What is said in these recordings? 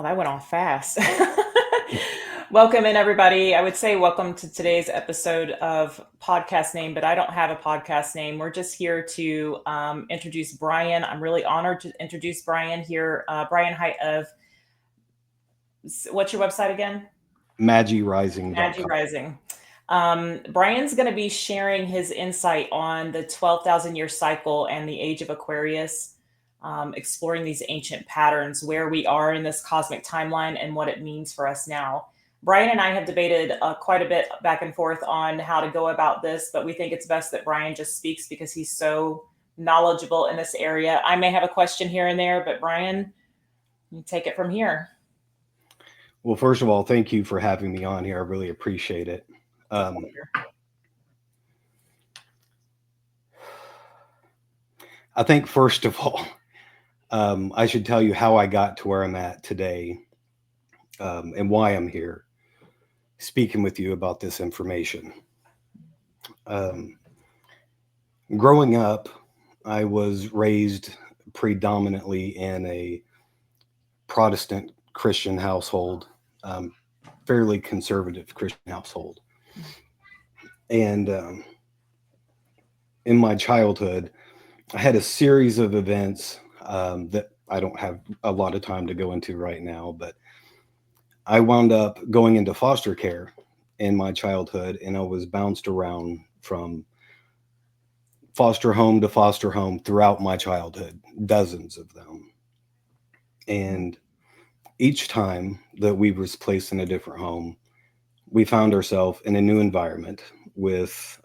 Wow, that went off fast. Welcome in, everybody. I would say welcome to today's episode of Podcast Name, but I don't have a podcast name. We're just here to introduce Brian. I'm really honored to introduce Brian here. Brian Height of, what's your website again? Magi MagiRising.com. Rising. Brian's going to be sharing his insight on the 12,000 year cycle and the age of Aquarius, exploring these ancient patterns, where we are in this cosmic timeline, and what it means for us now. Brian and I have debated quite a bit back and forth on how to go about this, but we think it's best that Brian just speaks because he's so knowledgeable in this area. I may have a question here and there, but Brian, you take it from here. Well, first of all, thank you for having me on here. I really appreciate it. I think, first of all, I should tell you how I got to where I'm at today, and why I'm here speaking with you about this information. Um, Growing up, I was raised predominantly in a Protestant Christian household, um, fairly conservative Christian household. And in my childhood, I had a series of events that I don't have a lot of time to go into right now, but I wound up going into foster care in my childhood, and I was bounced around from foster home to foster home throughout my childhood, dozens of them. And each time that we was placed in a different home, we found ourselves in a new environment with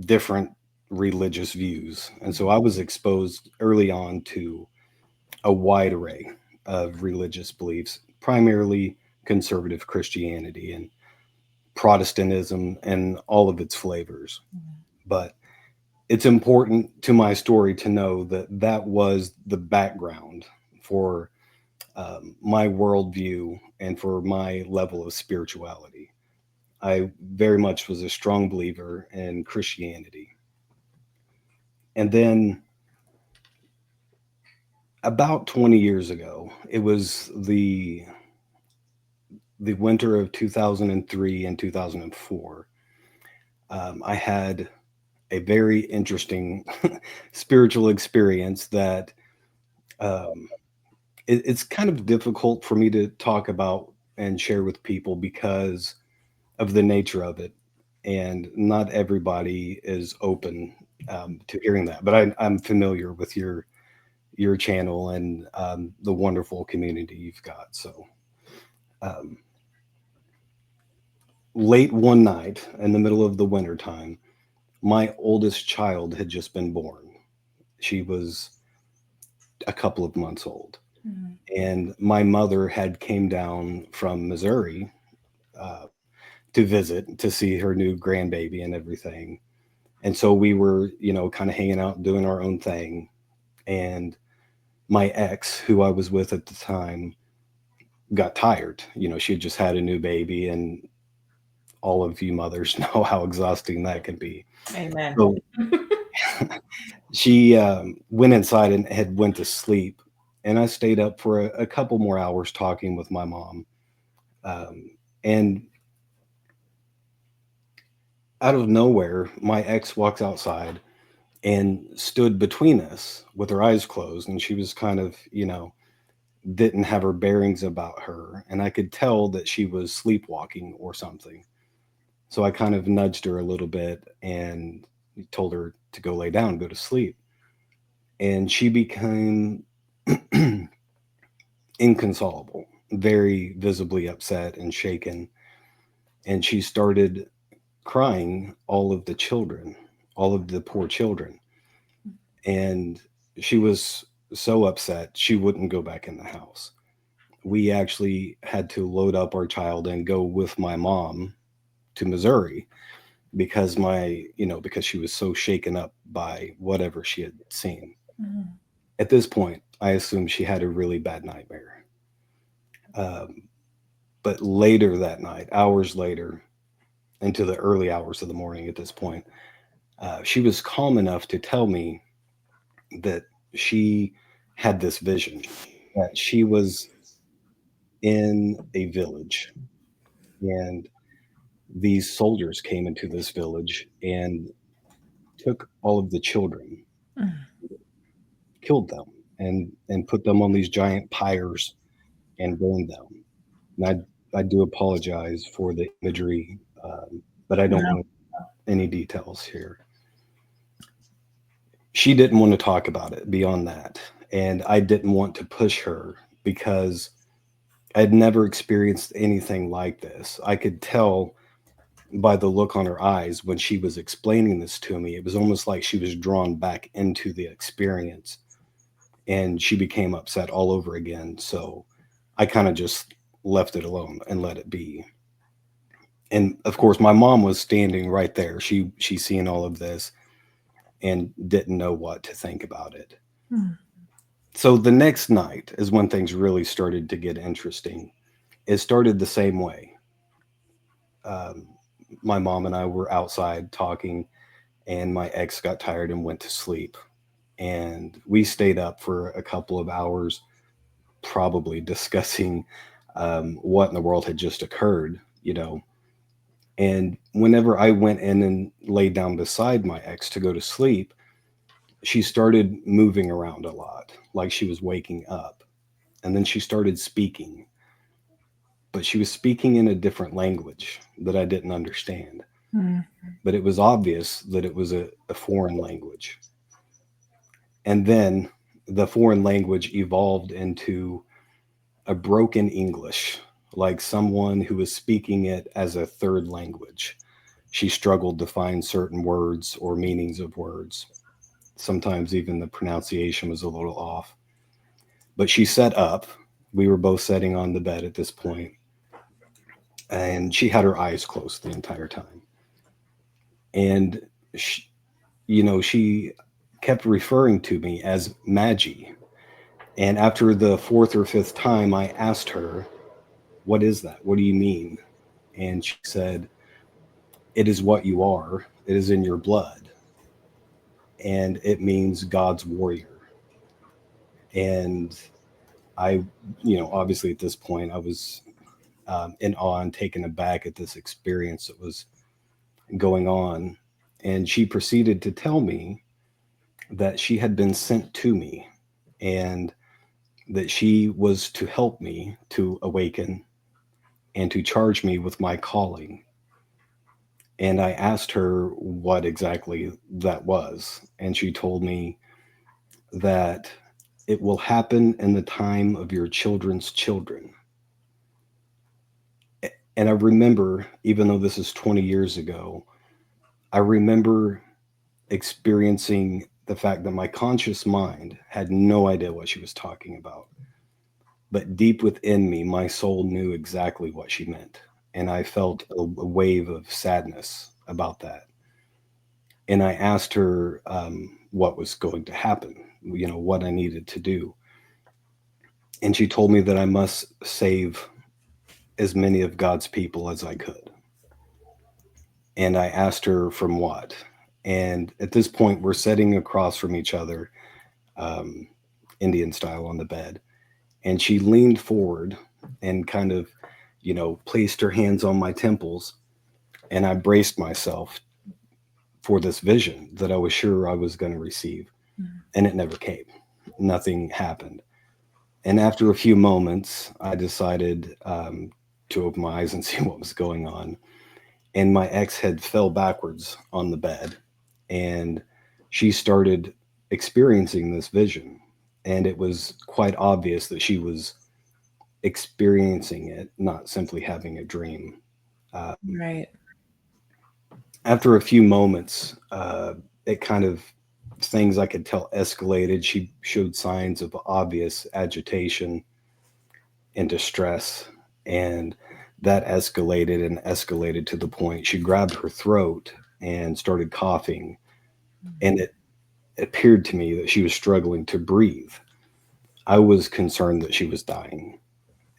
different religious views. And so I was exposed early on to a wide array of religious beliefs, primarily conservative Christianity and Protestantism and all of its flavors. But it's important to my story to know that that was the background for my worldview and for my level of spirituality. I very much was a strong believer in Christianity. And then about 20 years ago, it was the winter of 2003 and 2004. I had a very interesting spiritual experience that um, it's kind of difficult for me to talk about and share with people because of the nature of it. And not everybody is open to hearing that. But I'm familiar with your channel and the wonderful community you've got. So um, late one night in the middle of the winter time, my oldest child had just been born. She was a couple of months old, Mhm. and my mother had came down from Missouri uh, to visit to see her new grandbaby and everything. And so we were, kind of hanging out, doing our own thing. And my ex, who I was with at the time, got tired. She had just had a new baby, and all of you mothers know how exhausting that can be. Amen. So she went inside and had went to sleep, and I stayed up for a couple more hours talking with my mom. And out of nowhere, my ex walks outside and stood between us with her eyes closed, and she was kind of, didn't have her bearings about her, and I could tell that she was sleepwalking or something. So I kind of nudged her a little bit and told her to go lay down, go to sleep. And she became inconsolable, very visibly upset and shaken. And she started crying all of the children, all of the poor children. And she was so upset, she wouldn't go back in the house. We actually had to load up our child and go with my mom to Missouri because because she was so shaken up by whatever she had seen. Mhm. At this point, I assumed she had a really bad nightmare. Um, but later that night, hours later, into the early hours of the morning at this point, she was calm enough to tell me that she had this vision that she was in a village, and these soldiers came into this village and took all of the children, Mm. killed them, and put them on these giant pyres and burned them. And I do apologize for the imagery, but I don't No. want any details here. She didn't want to talk about it beyond that, and I didn't want to push her because I'd never experienced anything like this. I could tell by the look on her eyes when she was explaining this to me. It was almost like she was drawn back into the experience, and she became upset all over again. So I kind of just left it alone and let it be. And of course, my mom was standing right there. She's seen all of this and didn't know what to think about it. Mm. So the next night is when things really started to get interesting. It started the same way. Um, my mom and I were outside talking, and my ex got tired and went to sleep. And we stayed up for a couple of hours, probably discussing what in the world had just occurred, you know. And whenever I went in and laid down beside my ex to go to sleep, she started moving around a lot, like she was waking up. And then she started speaking, but she was speaking in a different language that I didn't understand. Mm. But it was obvious that it was a foreign language. And then the foreign language evolved into a broken English, like someone who was speaking it as a third language. She struggled to find certain words or meanings of words. Sometimes even the pronunciation was a little off. But she sat up. We were both sitting on the bed at this point, and she had her eyes closed the entire time. And she, she kept referring to me as Magi. And after the fourth or fifth time, I asked her, "What is that? What do you mean?" And she said, "It is what you are, it is in your blood, and it means God's warrior." And I, obviously at this point, I was in awe and taken aback at this experience that was going on. And she proceeded to tell me that she had been sent to me, and that she was to help me to awaken and to charge me with my calling. And I asked her what exactly that was. And she told me that it will happen in the time of your children's children. And I remember, even though this is 20 years ago, I remember experiencing the fact that my conscious mind had no idea what she was talking about. But deep within me, my soul knew exactly what she meant. And I felt a wave of sadness about that. And I asked her what was going to happen, what I needed to do. And she told me that I must save as many of God's people as I could. And I asked her from what. And at this point, we're sitting across from each other, um, Indian style on the bed. And she leaned forward and kind of, placed her hands on my temples. And I braced myself for this vision that I was sure I was going to receive. Mm. And it never came. Nothing happened. And after a few moments, I decided to open my eyes and see what was going on. And my ex had fell backwards on the bed, and she started experiencing this vision. And it was quite obvious that she was experiencing it, not simply having a dream. Uh, Right. After a few moments, it kind of, things I could tell escalated. She showed signs of obvious agitation and distress, and that escalated and escalated to the point she grabbed her throat and started coughing. And it appeared to me that she was struggling to breathe. I was concerned that she was dying.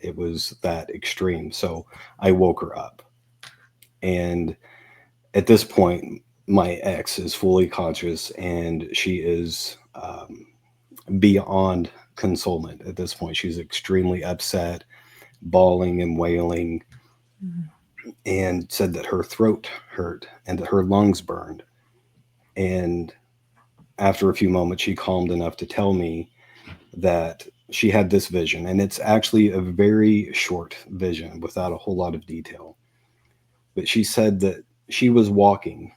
It was that extreme. So I woke her up. And at this point, my ex is fully conscious, and she is beyond consolement at this point. She's extremely upset. bawling and wailing, Mhm. and said that her throat hurt and that her lungs burned. And after a few moments, she calmed enough to tell me that she had this vision. And it's actually a very short vision without a whole lot of detail. But she said that she was walking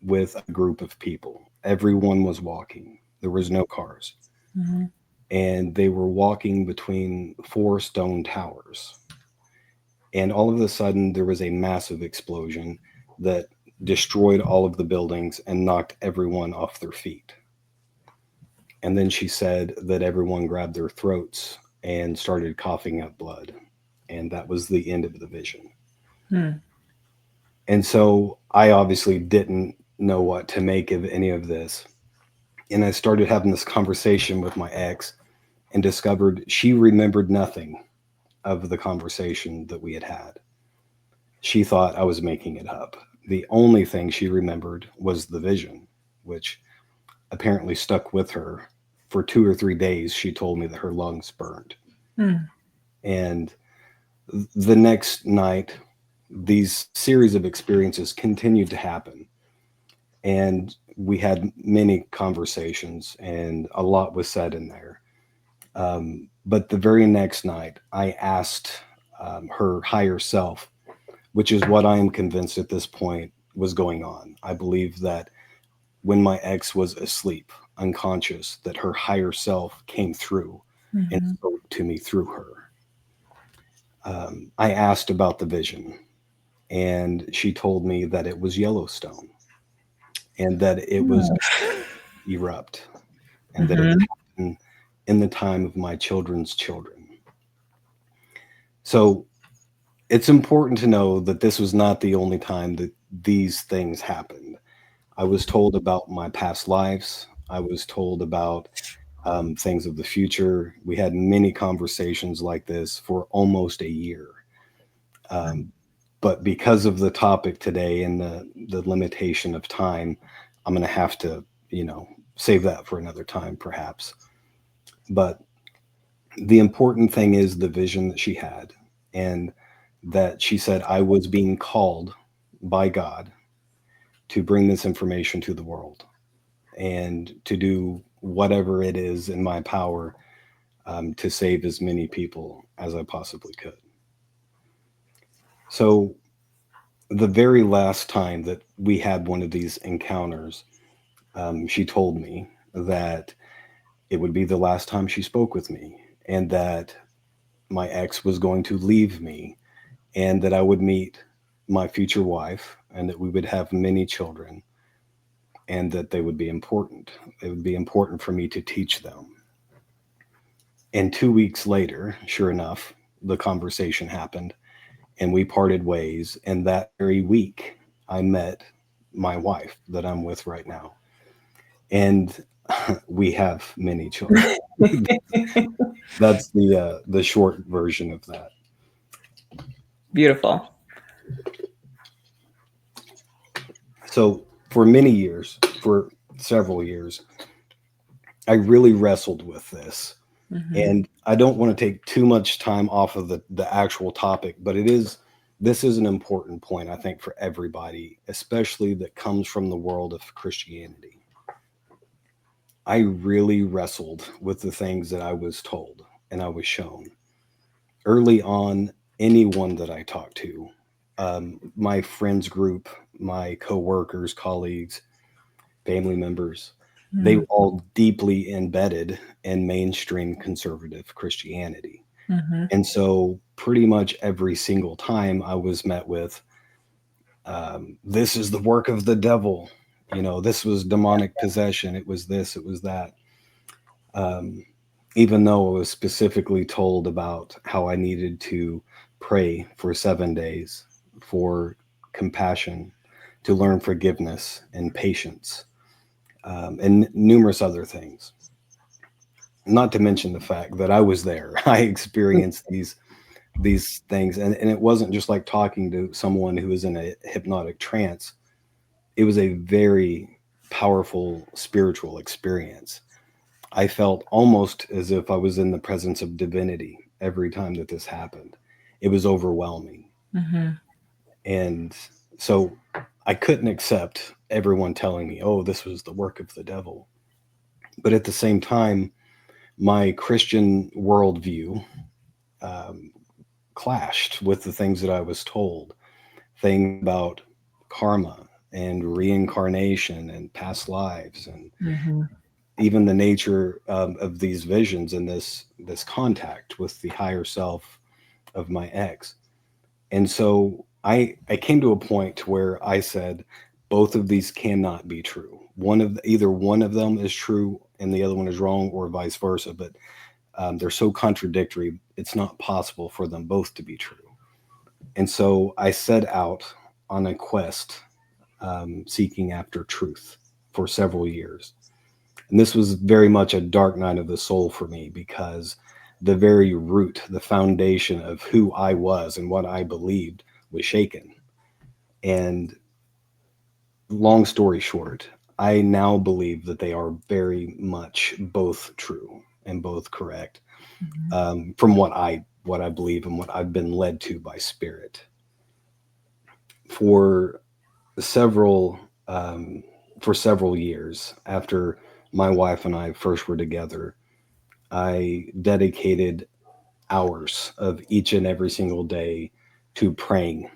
with a group of people. Everyone was walking, there was no cars. Mhm. And they were walking between four stone towers. And all of a sudden, there was a massive explosion that destroyed all of the buildings and knocked everyone off their feet. And then she said that everyone grabbed their throats and started coughing up blood. And that was the end of the vision. Mhm. And so I obviously didn't know what to make of any of this. And I started having this conversation with my ex and discovered she remembered nothing of the conversation that we had had. She thought I was making it up. The only thing she remembered was the vision, which apparently stuck with her. For 2 or 3 days, she told me that her lungs burned. Mhm. And the next night, these series of experiences continued to happen. And we had many conversations, and a lot was said in there. But the very next night, I asked her higher self, which is what I am convinced at this point was going on. I believe that when my ex was asleep, unconscious, that her higher self came through and Mhm. spoke to me through her. I asked about the vision, and she told me that it was Yellowstone and that it was erupt and that it would Mhm. happen in the time of my children's children. So it's important to know that this was not the only time that these things happened. I was told about my past lives. I was told about things of the future. We had many conversations like this for almost a year. Um, but because of the topic today and the limitation of time, I'm going to have to, you know, save that for another time, perhaps. But the important thing is the vision that she had, and that she said I was being called by God to bring this information to the world and to do whatever it is in my power to save as many people as I possibly could. So, the very last time that we had one of these encounters, she told me that it would be the last time she spoke with me, and that my ex was going to leave me, and that I would meet my future wife, and that we would have many children, and that they would be important. It would be important for me to teach them. And 2 weeks later, sure enough, the conversation happened and we parted ways. And that very week, I met my wife that I'm with right now. And we have many children. That's the short version of that. Beautiful. So for many years, for several years, I really wrestled with this. Mhm. And I don't want to take too much time off of the actual topic, but this is an important point, I think, for everybody, especially that comes from the world of Christianity. I really wrestled with the things that I was told and I was shown. Early on, anyone that I talked to, my friends group, my coworkers, colleagues, family members, they Mhm. were all deeply embedded in mainstream conservative Christianity. Mhm. And so, pretty much every single time I was met with, this is the work of the devil. You know, this was demonic possession. It was this, it was that. Um, Even though I was specifically told about how I needed to pray for 7 days for compassion, to learn forgiveness and patience, and numerous other things. Not to mention the fact that I was there. I experienced these things, and it wasn't just like talking to someone who was in a hypnotic trance. It was a very powerful spiritual experience. I felt almost as if I was in the presence of divinity, every time that this happened. It was overwhelming. Mm-hmm. And so I couldn't accept everyone telling me, oh, this was the work of the devil. But at the same time, my Christian worldview um, clashed with the things that I was told, things about karma and reincarnation and past lives, and Mm-hmm. even the nature of these visions and this contact with the higher self of my ex. And so I came to a point where I said both of these cannot be true. Either one of them is true and the other one is wrong, or vice versa. But they're so contradictory, it's not possible for them both to be true. And so I set out on a quest seeking after truth for several years. And this was very much a dark night of the soul for me, because the very root, the foundation of who I was and what I believed was shaken. And long story short, I now believe that they are very much both true and both correct, Mm-hmm. from what I believe and what I've been led to by spirit. For several um, for several years after my wife and I first were together, I dedicated hours of each and every single day to praying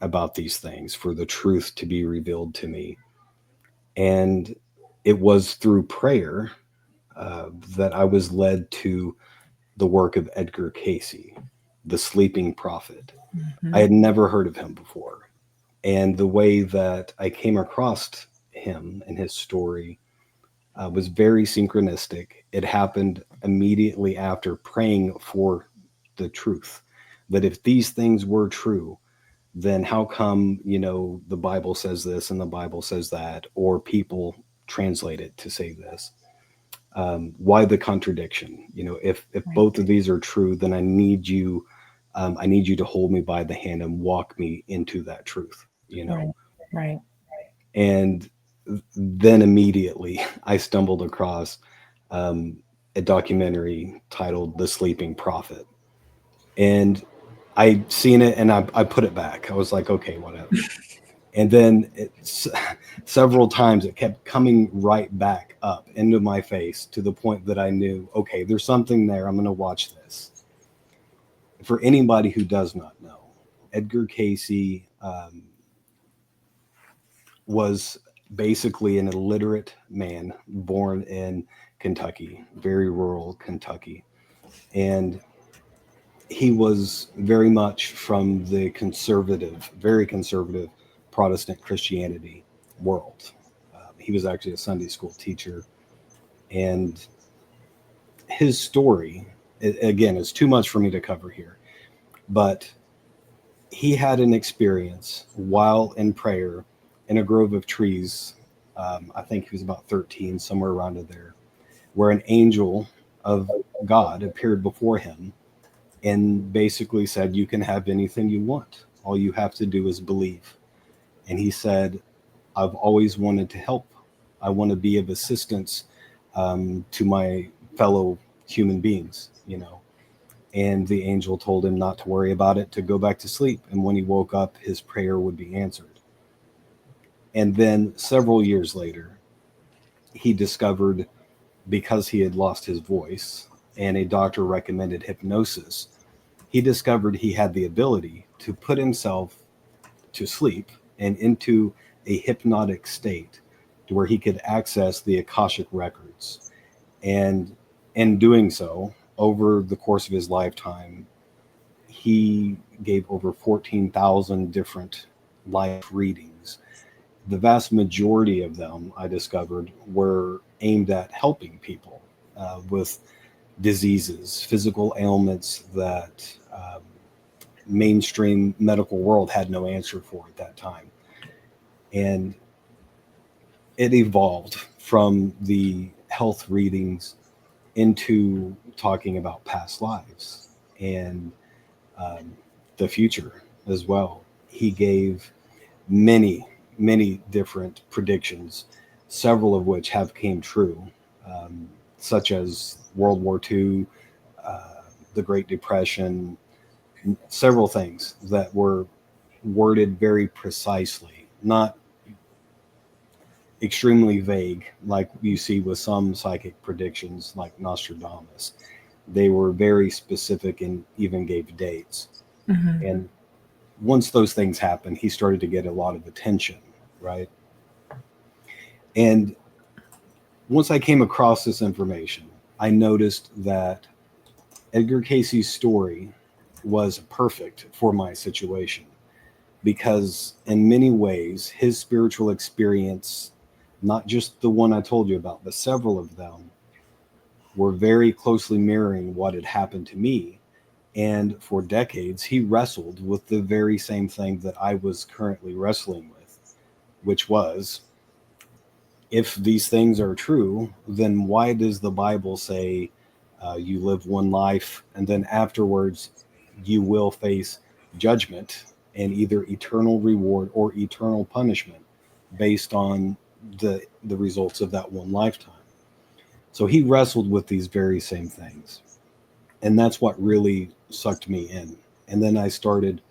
about these things, for the truth to be revealed to me. And it was through prayer that I was led to the work of Edgar Casey, the sleeping prophet. I Mm-hmm. had never heard of him before. And the way that I came across him and his story was very synchronistic. It happened immediately after praying for the truth. That if these things were true, then how come, the Bible says this and the Bible says that, or people translate it to say this? Why the contradiction? If Right. both of these are true, then I need you to hold me by the hand and walk me into that truth. Right. Right. And then immediately I stumbled across um, a documentary titled "The Sleeping Prophet," and I seen it and I put it back. I was like, okay, whatever. And then several times it kept coming right back up into my face, to the point that I knew, okay, there's something there. I'm going to watch this. For anybody who does not know, Edgar Casey was basically an illiterate man born in Kentucky, very rural Kentucky. And he was very much from the conservative, very conservative Protestant Christianity world. He was actually a Sunday school teacher. And his story, again, is too much for me to cover here, but he had an experience while in prayer in a grove of trees. I think he was about 13, somewhere around there, where an angel of God appeared before him and basically said, you can have anything you want. All you have to do is believe. And he said, I've always wanted to help. I want to be of assistance to my fellow human beings. And the angel told him not to worry about it, to go back to sleep. And when he woke up, his prayer would be answered. And then several years later, he discovered, because he had lost his voice and a doctor recommended hypnosis, he discovered he had the ability to put himself to sleep and into a hypnotic state, to where he could access the Akashic records. And in doing so, over the course of his lifetime, he gave over 14,000 different life readings. The vast majority of them, I discovered, were aimed at helping people with diseases, physical ailments that mainstream medical world had no answer for at that time. And it evolved from the health readings into talking about past lives and um, the future as well. He gave many, many different predictions, several of which have came true, um, such as World War II, uh, the Great Depression, several things that were worded very precisely, not extremely vague like you see with some psychic predictions like Nostradamus. They were very specific and even gave dates. Mm-hmm. And once those things happened, he started to get a lot of attention, right? And once I came across this information, I noticed that Edgar Casey's story was perfect for my situation because, in many ways, his spiritual experience, not just the one I told you about, but several of them, were very closely mirroring what had happened to me. And for decades, he wrestled with the very same thing that I was currently wrestling with, which was, if these things are true, then why does the Bible say you live one life and then afterwards you will face judgment and either eternal reward or eternal punishment based on the results of that one lifetime? So he wrestled with these very same things, and that's what really sucked me in. And then I started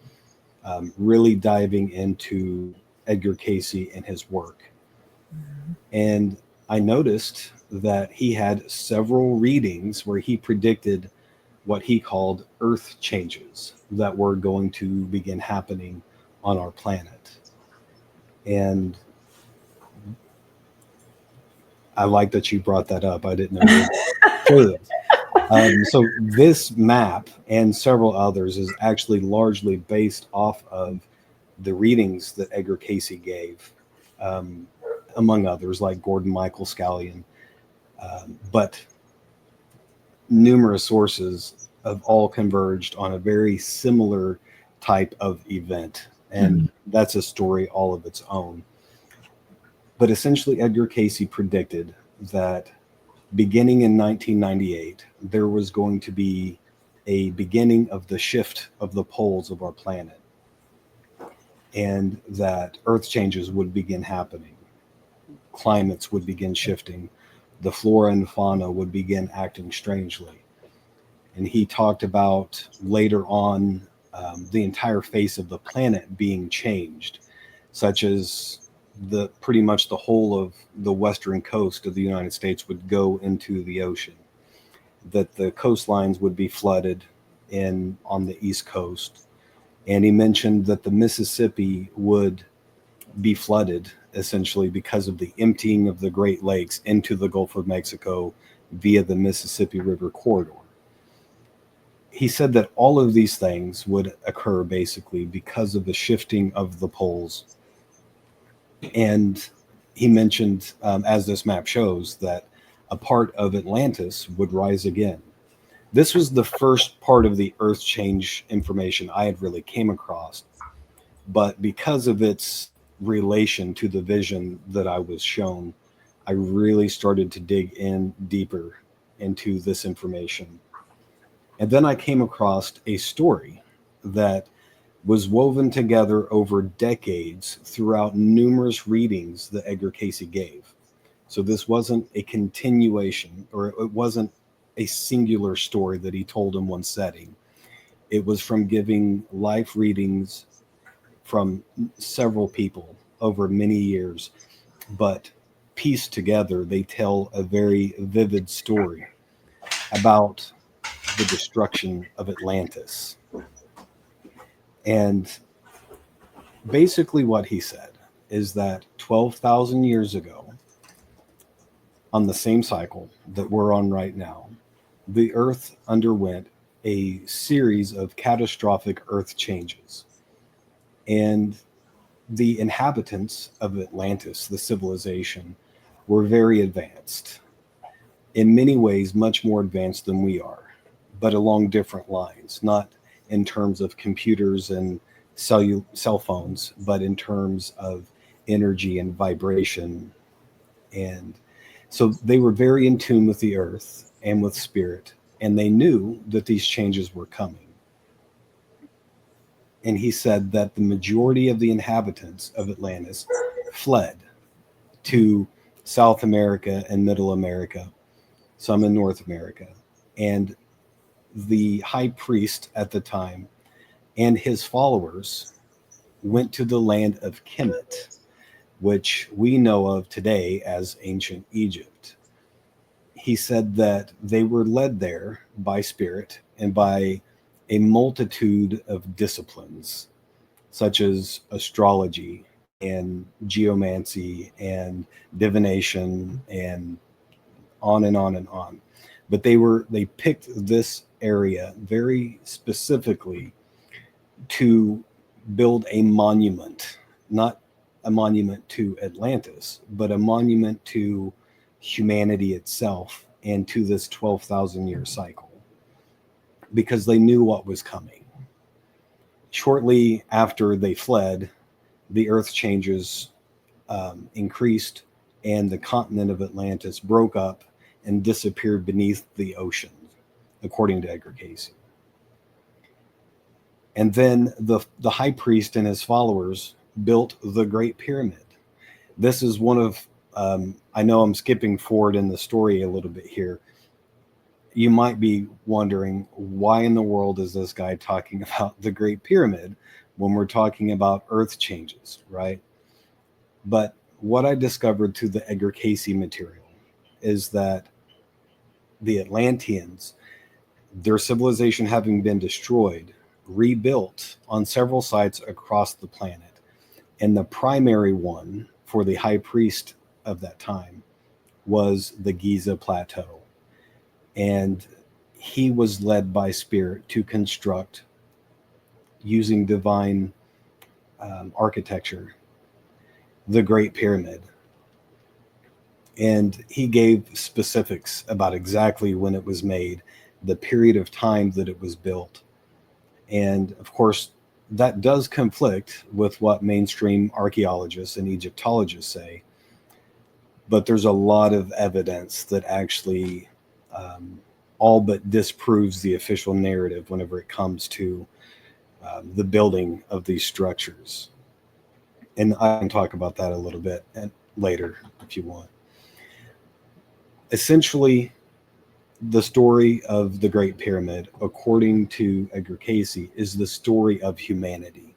really diving into Edgar Casey and his work. And I noticed that he had several readings where he predicted what he called earth changes that were going to begin happening on our planet. And I like that you brought that up. I didn't know you were show this. So this map and several others is actually largely based off of the readings that Edgar Casey gave, um, among others like Gordon Michael Scallion. But numerous sources have all converged on a very similar type of event. Mm-hmm. And that's a story all of its own. But essentially, Edgar Casey predicted that beginning in 1998, there was going to be a beginning of the shift of the poles of our planet, and that earth changes would begin happening. Climates would begin shifting. The flora and fauna would begin acting strangely. And he talked about later on the entire face of the planet being changed, such as the pretty much the whole of the western coast of the United States would go into the ocean, that the coastlines would be flooded in on the East Coast. And he mentioned that the Mississippi would be flooded essentially because of the emptying of the Great Lakes into the Gulf of Mexico via the Mississippi River corridor. He said that all of these things would occur basically because of the shifting of the poles. And he mentioned, as this map shows, that a part of Atlantis would rise again. This was the first part of the Earth change information I had really came across. But because of its relation to the vision that I was shown, I really started to dig in deeper into this information. And then I came across a story that was woven together over decades throughout numerous readings that Edgar Casey gave. So this wasn't a continuation, or it wasn't a singular story that he told in one setting. It was from giving life readings from several people over many years, but pieced together, they tell a very vivid story about the destruction of Atlantis. And basically, what he said is that 12,000 years ago, on the same cycle that we're on right now, the Earth underwent a series of catastrophic Earth changes. And the inhabitants of Atlantis, the civilization, were very advanced, in many ways, much more advanced than we are, but along different lines, not in terms of computers and cell phones, but in terms of energy and vibration. And so they were very in tune with the earth and with spirit, and they knew that these changes were coming. And he said that the majority of the inhabitants of Atlantis fled to South America and Middle America, some in North America. And the high priest at the time and his followers went to the land of Kemet, which we know of today as ancient Egypt. He said that they were led there by spirit and by a multitude of disciplines, such as astrology and geomancy and divination and on and on and on. But they picked this area very specifically to build a monument, not a monument to Atlantis, but a monument to humanity itself and to this 12,000 year cycle, because they knew what was coming. Shortly after they fled, the earth changes increased, and the continent of Atlantis broke up and disappeared beneath the ocean, according to Edgar Cayce. And then the high priest and his followers built the Great Pyramid. This is one of, I know I'm skipping forward in the story a little bit here. You might be wondering, why in the world is this guy talking about the Great Pyramid when we're talking about earth changes, right? But what I discovered through the Edgar Cayce material is that the Atlanteans, their civilization having been destroyed, rebuilt on several sites across the planet. And the primary one for the high priest of that time was the Giza Plateau. And he was led by spirit to construct, using divine architecture, the Great Pyramid. And he gave specifics about exactly when it was made, the period of time that it was built. And of course, that does conflict with what mainstream archaeologists and Egyptologists say. But there's a lot of evidence that actually all but disproves the official narrative whenever it comes to the building of these structures. And I can talk about that a little bit later if you want. Essentially, the story of the Great Pyramid, according to Edgar Cayce, is the story of humanity,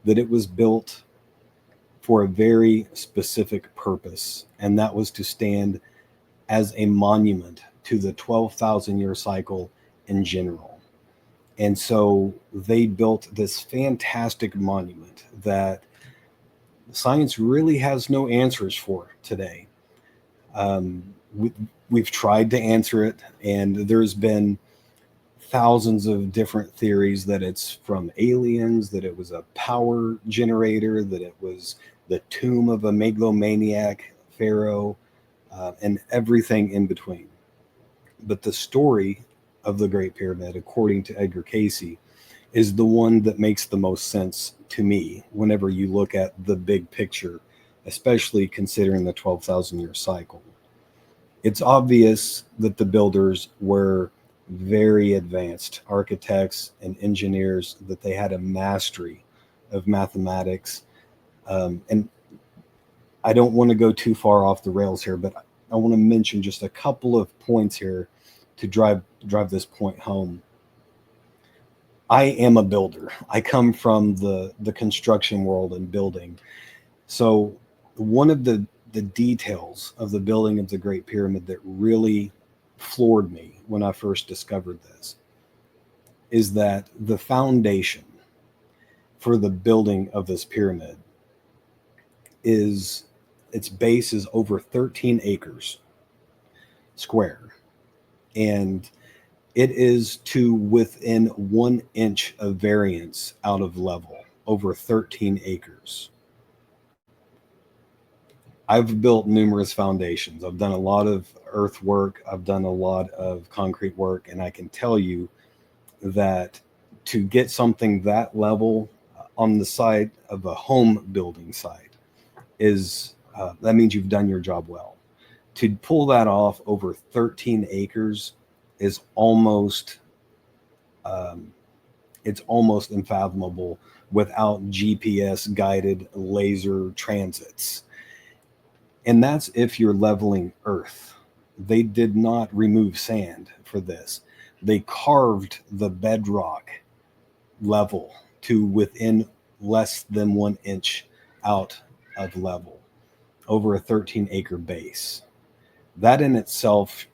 that it was built for a very specific purpose, and that was to stand as a monument to the 12,000 year cycle in general. And so they built this fantastic monument that science really has no answers for today. We've tried to answer it, and there's been thousands of different theories that it's from aliens, that it was a power generator, that it was the tomb of a megalomaniac pharaoh, and everything in between. But the story of the Great Pyramid, according to Edgar Cayce, is the one that makes the most sense to me whenever you look at the big picture, especially considering the 12,000 year cycle. It's obvious that the builders were very advanced architects and engineers, that they had a mastery of mathematics. And I don't want to go too far off the rails here, but I want to mention just a couple of points here to drive this point home. I am a builder. I come from the construction world and building. So one of the details of the building of the Great Pyramid that really floored me when I first discovered this is that the foundation for the building of this pyramid is, its base is over 13 acres square, and it is to within 1 inch of variance out of level, over 13 acres. I've built numerous foundations. I've done a lot of earth work. I've done a lot of concrete work. And I can tell you that to get something that level on the side of a home building site is, that means you've done your job well. To pull that off over 13 acres is almost, it's almost unfathomable without GPS guided laser transits. And that's if you're leveling earth. They did not remove sand for this. They carved the bedrock level to within less than 1 inch out of level over a 13-acre base. That in itself,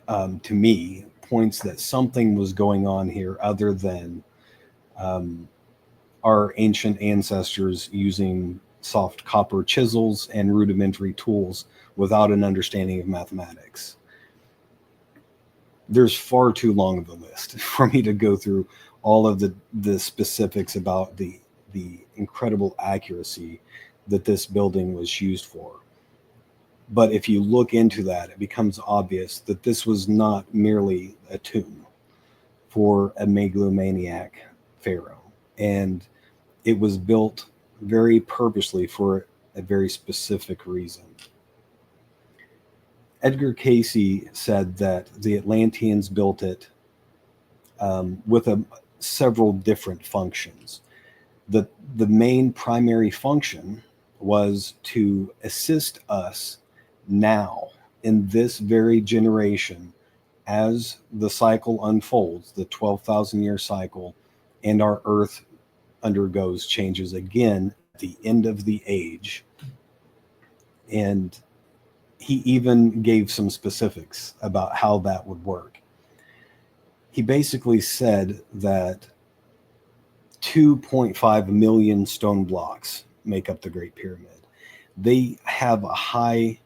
to me, points that something was going on here other than um, our ancient ancestors using soft copper chisels and rudimentary tools without an understanding of mathematics. There's far too long of a list for me to go through all of the specifics about the incredible accuracy that this building was used for. But if you look into that, it becomes obvious that this was not merely a tomb for a megalomaniac pharaoh. And it was built very purposely for a very specific reason. Edgar Casey said that the Atlanteans built it with several different functions. The main primary function was to assist us now in this very generation as the cycle unfolds, the 12,000 year cycle, and our Earth undergoes changes again at the end of the age. And he even gave some specifics about how that would work. He basically said that 2.5 million stone blocks make up the Great Pyramid. They have a high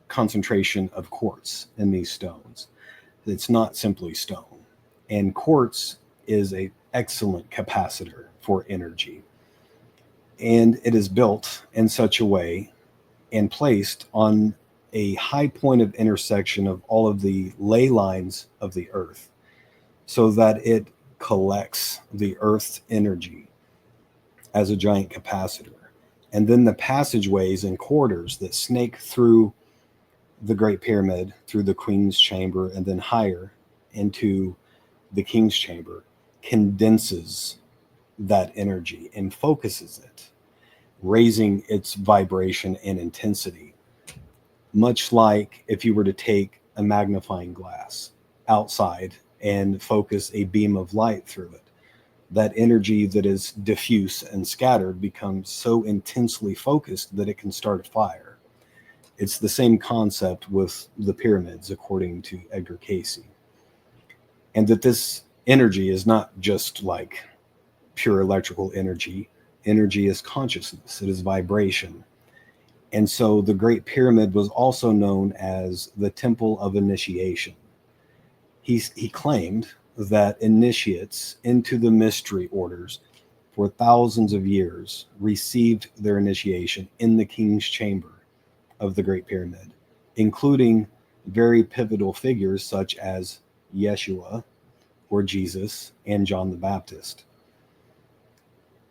concentration of quartz in these stones. It's not simply stone. And quartz is an excellent capacitor for energy. And it is built in such a way and placed on a high point of intersection of all of the ley lines of the earth so that it collects the earth's energy as a giant capacitor. And then the passageways and corridors that snake through the Great Pyramid, through the Queen's Chamber, and then higher into the King's Chamber, condenses that energy and focuses it, raising its vibration and intensity. Much like if you were to take a magnifying glass outside and focus a beam of light through it, that energy that is diffuse and scattered becomes so intensely focused that it can start a fire. It's the same concept with the pyramids, according to Edgar Casey. And that this energy is not just like pure electrical energy. Energy is consciousness, it is vibration. And so the Great Pyramid was also known as the Temple of Initiation. He claimed that initiates into the mystery orders for thousands of years received their initiation in the King's Chamber of the Great Pyramid, including very pivotal figures such as Yeshua or Jesus and John the Baptist.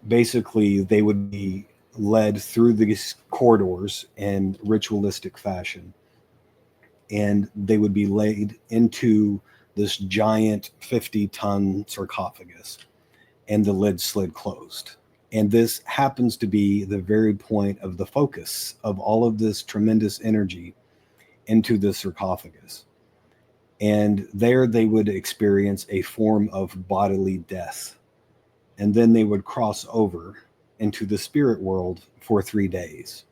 Basically, they would be led through these corridors in ritualistic fashion, and they would be laid into this giant 50-ton sarcophagus, and the lid slid closed. And this happens to be the very point of the focus of all of this tremendous energy into the sarcophagus. And there they would experience a form of bodily death. And then they would cross over into the spirit world for 3 days.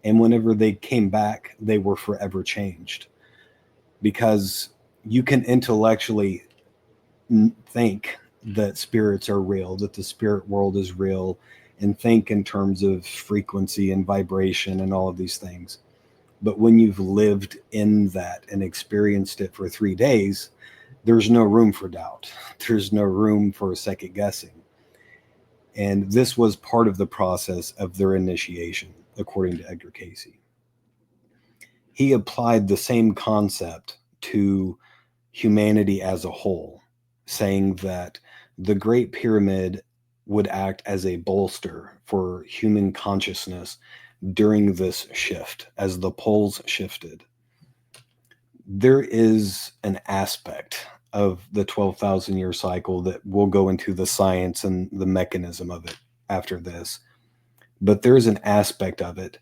And whenever they came back, they were forever changed. Because you can intellectually think that spirits are real, that the spirit world is real, and think in terms of frequency and vibration and all of these things. But when you've lived in that and experienced it for 3 days, there's no room for doubt. There's no room for second guessing. And this was part of the process of their initiation, according to Edgar Casey. He applied the same concept to humanity as a whole, saying that the Great Pyramid would act as a bolster for human consciousness during this shift, as the poles shifted. There is an aspect of the 12,000 year cycle that we'll go into the science and the mechanism of it after this. But there's an aspect of it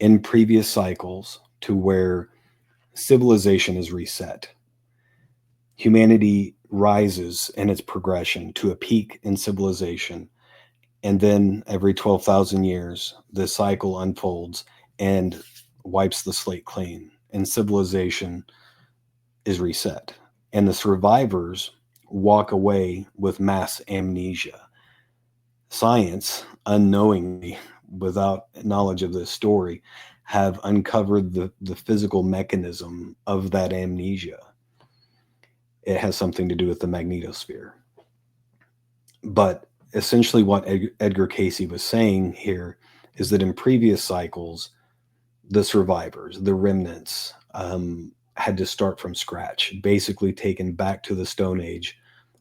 in previous cycles to where civilization is reset. Humanity rises in its progression to a peak in civilization, and then every 12,000 years, the cycle unfolds and wipes the slate clean, and civilization is reset. And the survivors walk away with mass amnesia. Science, unknowingly, without knowledge of this story, have uncovered the physical mechanism of that amnesia. It has something to do with the magnetosphere. But essentially, what Edgar Casey was saying here is that in previous cycles, the survivors, the remnants, had to start from scratch, basically taken back to the Stone Age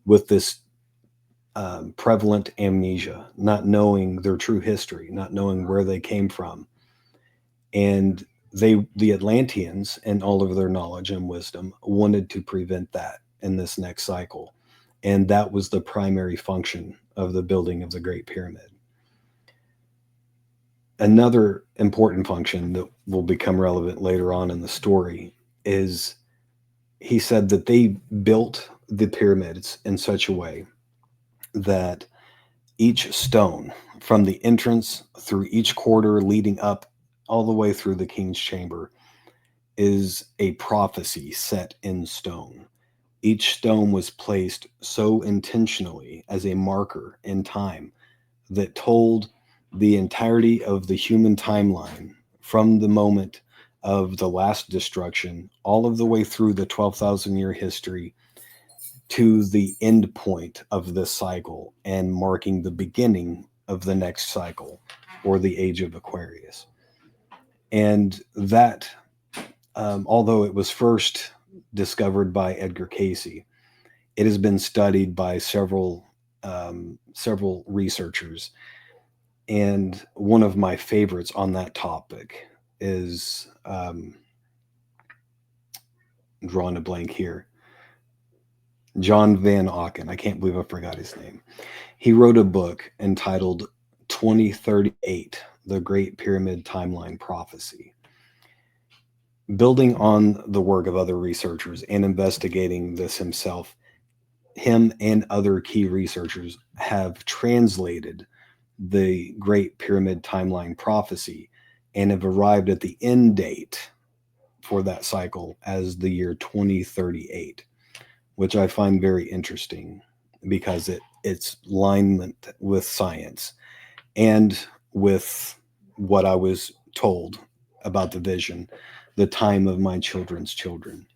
with this prevalent amnesia, not knowing their true history, not knowing where they came from. And the Atlanteans, and all of their knowledge and wisdom, wanted to prevent that in this next cycle. And that was the primary function of the building of the Great Pyramid. Another important function that will become relevant later on in the story is he said that they built the pyramids in such a way that each stone, from the entrance through each quarter leading up all the way through the king's chamber, is a prophecy set in stone. Each stone was placed so intentionally as a marker in time that told the entirety of the human timeline from the moment of the last destruction all of the way through the 12,000 year history to the end point of this cycle and marking the beginning of the next cycle, or the age of Aquarius. And that, although it was first discovered by Edgar Casey, it has been studied by several researchers. And one of my favorites on that topic is, drawing a blank here, John Van Auken. I can't believe I forgot his name. He wrote a book entitled 2038, The Great Pyramid Timeline Prophecy. Building on the work of other researchers and investigating this himself, him and other key researchers have translated the Great Pyramid Timeline Prophecy and have arrived at the end date for that cycle as the year 2038, which I find very interesting because it's alignment with science and with what I was told about the vision, the time of my children's children.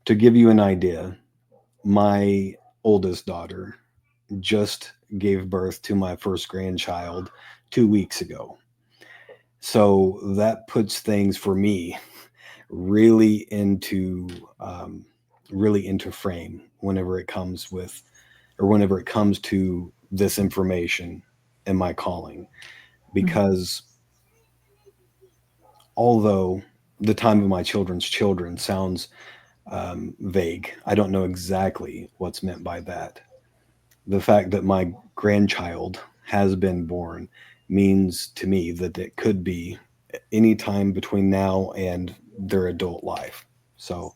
To give you an idea, my oldest daughter just gave birth to my first grandchild 2 weeks ago. So that puts things for me really into really into frame whenever it comes with, or whenever it comes to this information and my calling, because although the time of my children's children sounds vague, I don't know exactly what's meant by that. The fact that my grandchild has been born means to me that it could be any time between now and their adult life. So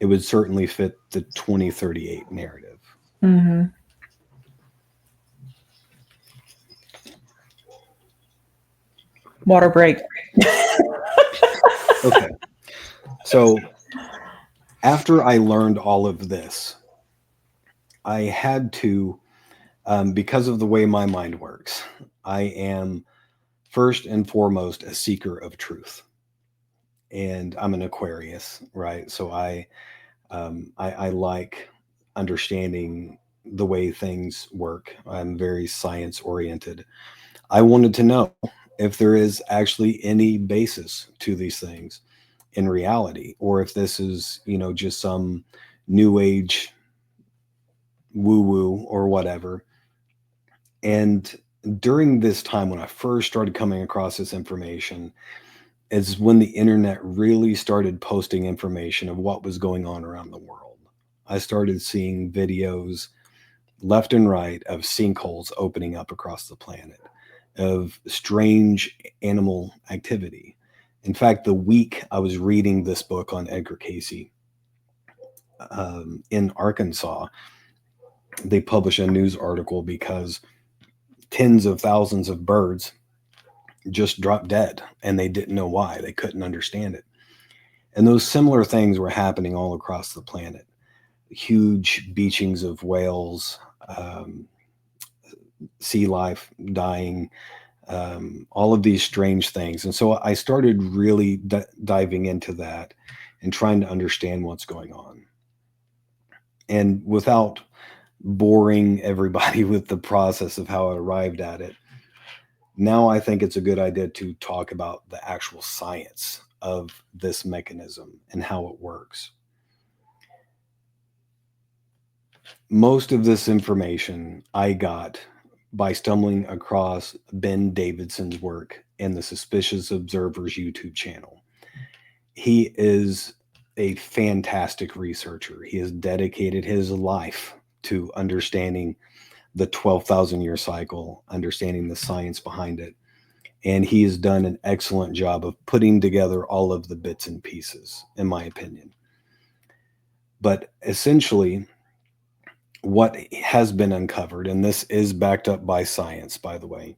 it would certainly fit the 2038 narrative. Mm-hmm. Water break. Okay. So after I learned all of this, I had to, because of the way my mind works, I am first and foremost a seeker of truth. And I'm an Aquarius, right? So I like understanding the way things work. I'm very science oriented. I wanted to know if there is actually any basis to these things in reality, or if this is, just some new age woo woo or whatever. And during this time, when I first started coming across this information, is when the internet really started posting information of what was going on around the world. I started seeing videos left and right of sinkholes opening up across the planet, of strange animal activity. In fact, the week I was reading this book on Edgar Casey, in Arkansas, they published a news article because tens of thousands of birds just dropped dead and they didn't know why. They couldn't understand it. And those similar things were happening all across the planet. Huge beachings of whales, sea life dying, all of these strange things. And so I started really diving into that and trying to understand what's going on. And without boring everybody with the process of how I arrived at it, now I think it's a good idea to talk about the actual science of this mechanism and how it works. Most of this information I got by stumbling across Ben Davidson's work in the Suspicious Observers YouTube channel. He is a fantastic researcher. He has dedicated his life to understanding the 12,000 year cycle, understanding the science behind it. And he has done an excellent job of putting together all of the bits and pieces, in my opinion. But essentially, what has been uncovered, and this is backed up by science, by the way,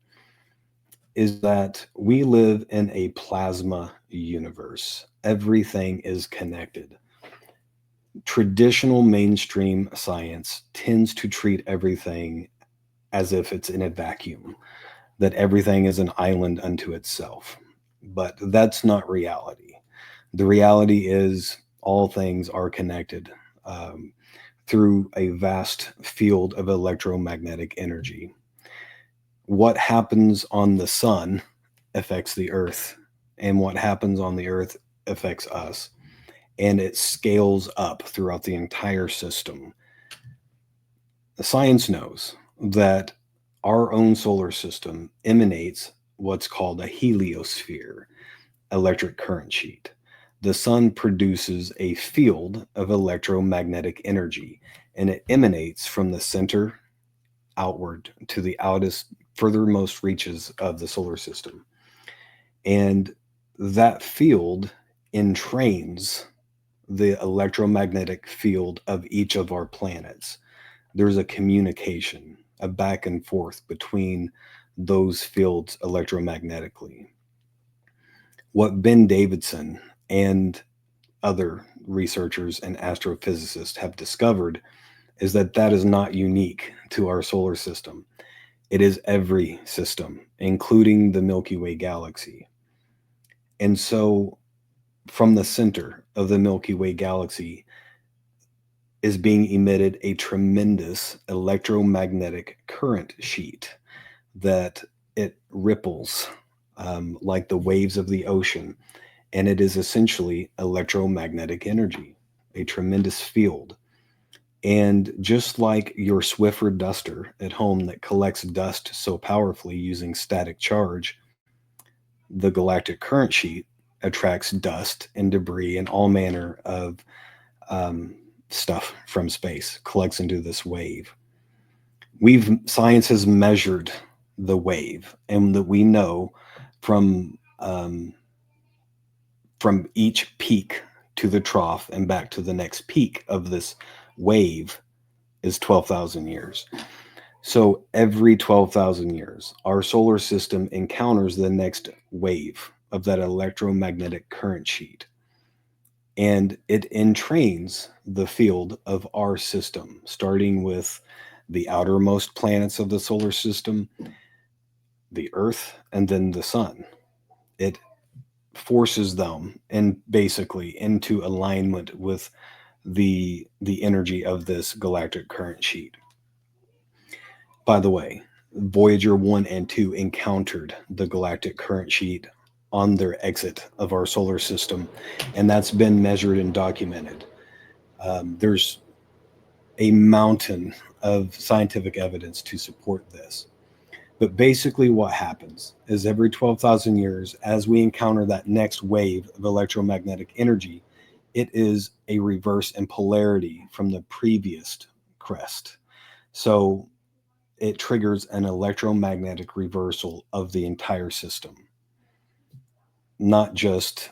is that we live in a plasma universe. Everything is connected. Traditional mainstream science tends to treat everything as if it's in a vacuum, that everything is an island unto itself. But that's not reality. The reality is all things are connected through a vast field of electromagnetic energy. What happens on the sun affects the earth, and what happens on the earth affects us. And it scales up throughout the entire system. The science knows that our own solar system emanates what's called a heliosphere, electric current sheet. The sun produces a field of electromagnetic energy, and it emanates from the center outward to the furthermost reaches of the solar system. And that field entrains the electromagnetic field of each of our planets. There's a communication, a back and forth between those fields electromagnetically. What Ben Davidson and other researchers and astrophysicists have discovered is that that is not unique to our solar system. It is every system, including the Milky Way galaxy. And so, from the center of the Milky Way galaxy is being emitted a tremendous electromagnetic current sheet that it ripples like the waves of the ocean. And it is essentially electromagnetic energy, a tremendous field. And just like your Swiffer duster at home that collects dust so powerfully using static charge, the galactic current sheet attracts dust and debris and all manner of um, stuff from space, collects into this wave. Science has measured the wave, and that we know from each peak to the trough and back to the next peak of this wave is 12,000 years. So every 12,000 years, our solar system encounters the next wave of that electromagnetic current sheet. And it entrains the field of our system, starting with the outermost planets of the solar system, the Earth, and then the Sun. It forces them and basically into alignment with the energy of this galactic current sheet. By the way, Voyager 1 and 2 encountered the galactic current sheet on their exit of our solar system, and that's been measured and documented. There's a mountain of scientific evidence to support this. But basically, what happens is every 12,000 years, as we encounter that next wave of electromagnetic energy, it is a reverse in polarity from the previous crest. So it triggers an electromagnetic reversal of the entire system, not just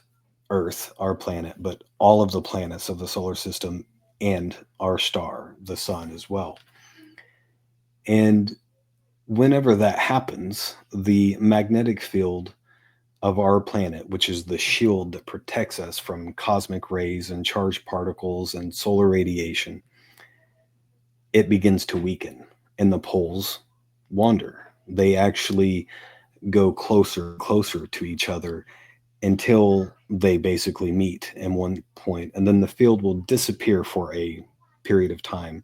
Earth, our planet, but all of the planets of the solar system and our star, the sun, as well. And whenever that happens, the magnetic field of our planet, which is the shield that protects us from cosmic rays and charged particles and solar radiation, it begins to weaken and the poles wander. They actually go closer to each other until they basically meet in one point, and then the field will disappear for a period of time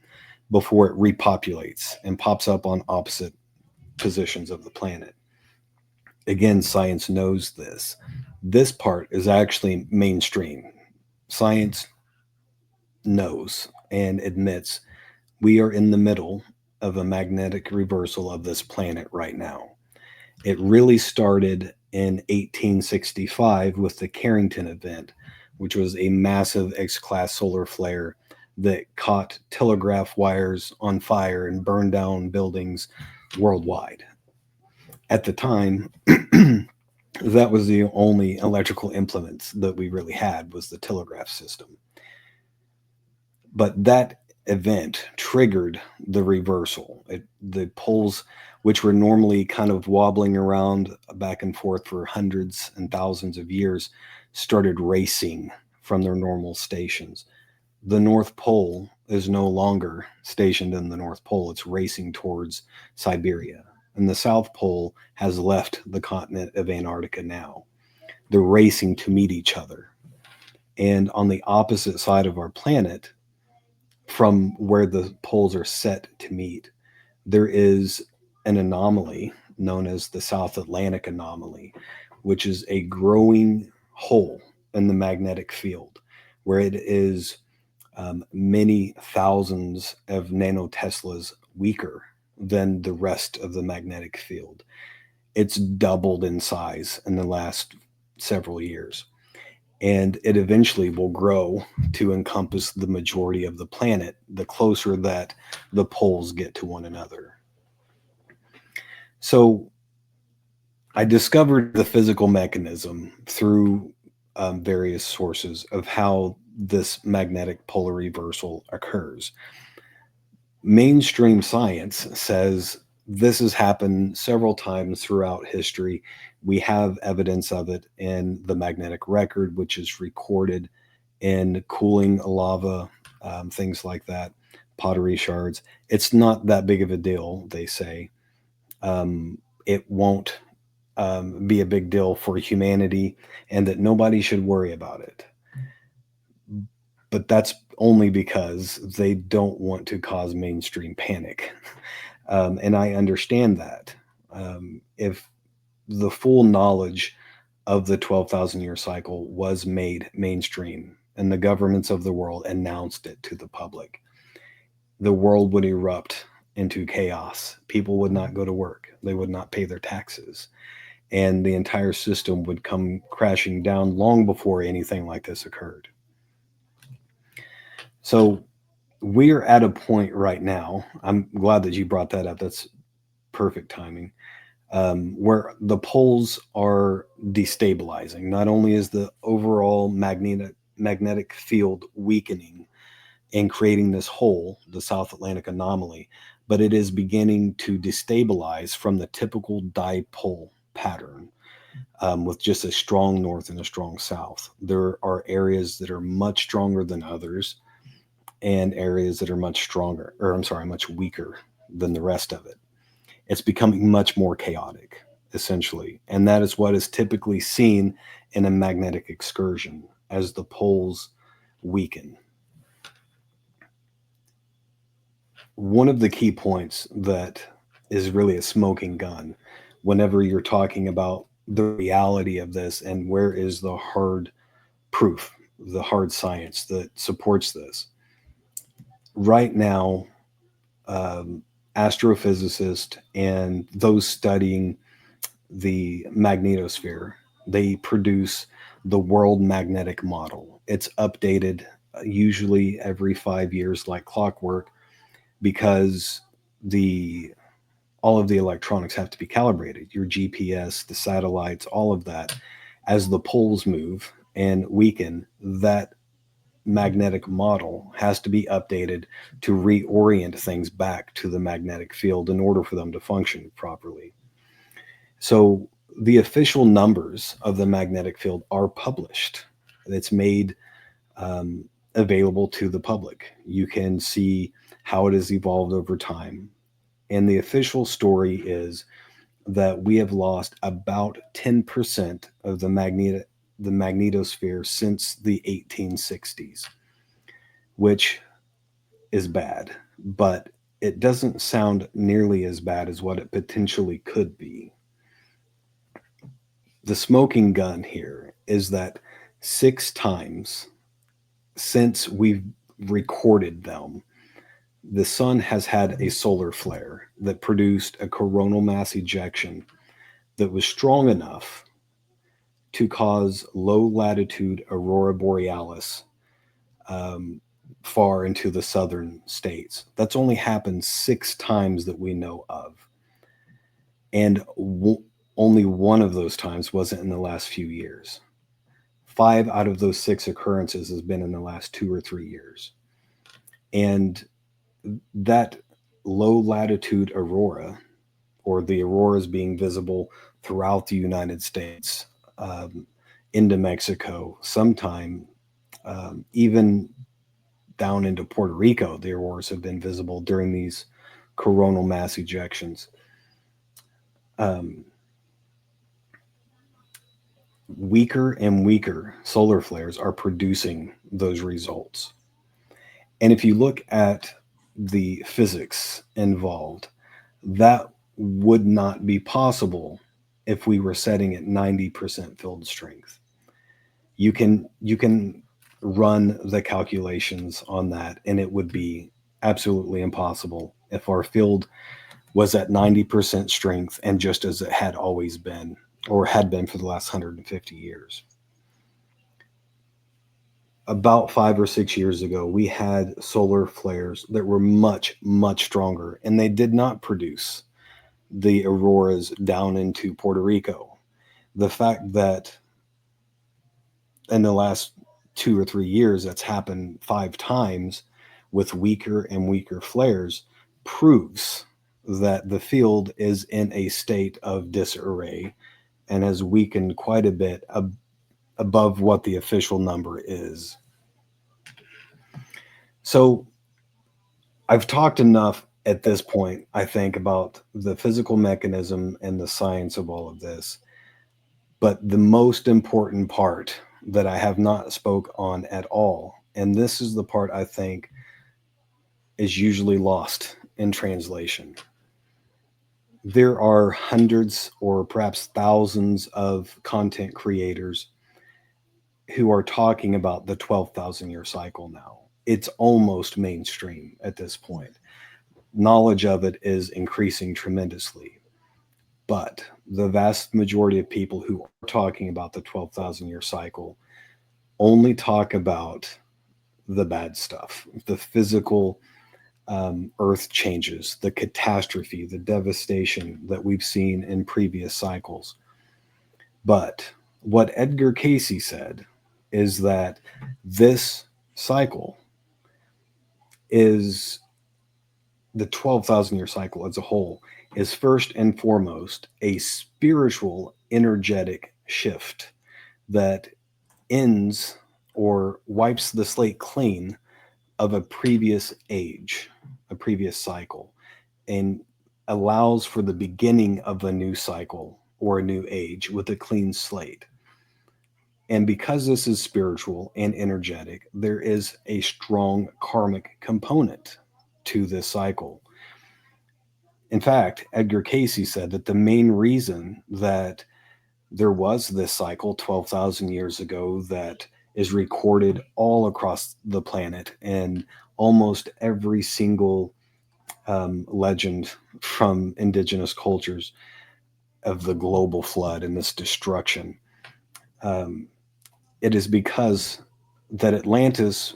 before it repopulates and pops up on opposite positions of the planet. Again, science knows this. This part is actually mainstream. Science knows and admits we are in the middle of a magnetic reversal of this planet right now. It really started in 1865 with the Carrington event, which was a massive X class solar flare that caught telegraph wires on fire and burned down buildings worldwide. At the time, that was the only electrical implements that we really had was the telegraph system. But that event triggered the reversal. The poles, which were normally kind of wobbling around back and forth for hundreds and thousands of years, started racing from their normal stations. The North Pole is no longer stationed in the North Pole, it's racing towards Siberia. And the South Pole has left the continent of Antarctica now. They're racing to meet each other. And on the opposite side of our planet, from where the poles are set to meet, there is an anomaly known as the South Atlantic anomaly, which is a growing hole in the magnetic field where it is many thousands of nanoteslas weaker than the rest of the magnetic field. It's doubled in size in the last several years. And it eventually will grow to encompass the majority of the planet the closer that the poles get to one another. So I discovered the physical mechanism through various sources of how this magnetic polar reversal occurs. Mainstream science says this has happened several times throughout history. We have evidence of it in the magnetic record, which is recorded in cooling lava, things like that, pottery shards. It's not that big of a deal, they say. It won't be a big deal for humanity and that nobody should worry about it. But that's only because they don't want to cause mainstream panic. And I understand that. If the full knowledge of the 12,000 year cycle was made mainstream and the governments of the world announced it to the public, the world would erupt into chaos. People would not go to work, they would not pay their taxes, and the entire system would come crashing down long before anything like this occurred. So we're at a point right now. I'm glad that you brought that up. That's perfect timing. Where the poles are destabilizing. Not only is the overall magnetic field weakening and creating this hole, the South Atlantic anomaly, but it is beginning to destabilize from the typical dipole pattern, with just a strong north and a strong south. There are areas that are much stronger than others and areas that are much stronger, or I'm sorry, much weaker than the rest of it. It's becoming much more chaotic, essentially. And that is what is typically seen in a magnetic excursion as the poles weaken. One of the key points that is really a smoking gun whenever you're talking about the reality of this and where is the hard proof, the hard science that supports this. Right now, astrophysicists and those studying the magnetosphere, they produce the world magnetic model. It's updated usually every 5 years like clockwork because the all of the electronics have to be calibrated. Your GPS, the satellites, all of that. As the poles move and weaken, that magnetic model has to be updated to reorient things back to the magnetic field in order for them to function properly. So the official numbers of the magnetic field are published. It's made um, available to the public. You can see how it has evolved over time. And the official story is that we have lost about 10% of the magnetosphere since the 1860s, which is bad, but it doesn't sound nearly as bad as what it potentially could be. The smoking gun here is that 6 times since we've recorded them, the sun has had a solar flare that produced a coronal mass ejection that was strong enough to cause low latitude aurora borealis um, far into the southern states. That's only happened 6 times that we know of. And only one of those times wasn't in the last few years. 5 out of those 6 occurrences has been in the last 2 or 3 years. And that low latitude aurora, or the auroras being visible throughout the United States, into Mexico, sometime even down into Puerto Rico, the auroras have been visible during these coronal mass ejections. Um, Weaker and weaker solar flares are producing those results. And if you look at the physics involved, that would not be possible if we were setting at 90% field strength. You can run the calculations on that, and it would be absolutely impossible if our field was at 90% strength and just as it had always been, or had been for the last 150 years. About 5 or 6 years ago, we had solar flares that were much, much stronger, and they did not produce the auroras down into Puerto Rico. The fact that in the last 2 or 3 years that's happened 5 times with weaker and weaker flares proves that the field is in a state of disarray and has weakened quite a bit above what the official number is. So I've talked enough at this point, I think, about the physical mechanism and the science of all of this. But the most important part that I have not spoke on at all, and this is the part I think is usually lost in translation. There are hundreds or perhaps thousands of content creators who are talking about the 12,000 year cycle now. It's almost mainstream at this point. Knowledge of it is increasing tremendously. But the vast majority of people who are talking about the 12,000 year cycle only talk about the bad stuff, the physical earth changes, the catastrophe, the devastation that we've seen in previous cycles. But what Edgar Casey said is that this cycle is the 12,000 year cycle as a whole is first and foremost a spiritual energetic shift that ends or wipes the slate clean of a previous age, a previous cycle, and allows for the beginning of a new cycle or a new age with a clean slate. And because this is spiritual and energetic, there is a strong karmic component to this cycle. In fact, Edgar Casey said that the main reason that there was this cycle 12,000 years ago that is recorded all across the planet and almost every single legend from indigenous cultures of the global flood and this destruction. Um, it is because that Atlantis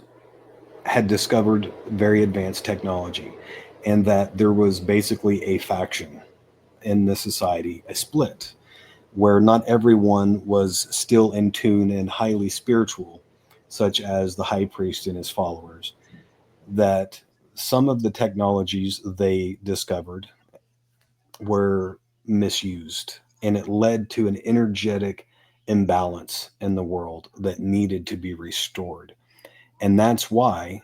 had discovered very advanced technology and that there was basically a faction in the society, a split, where not everyone was still in tune and highly spiritual such as the high priest and his followers, that some of the technologies they discovered were misused, and it led to an energetic imbalance in the world that needed to be restored. And that's why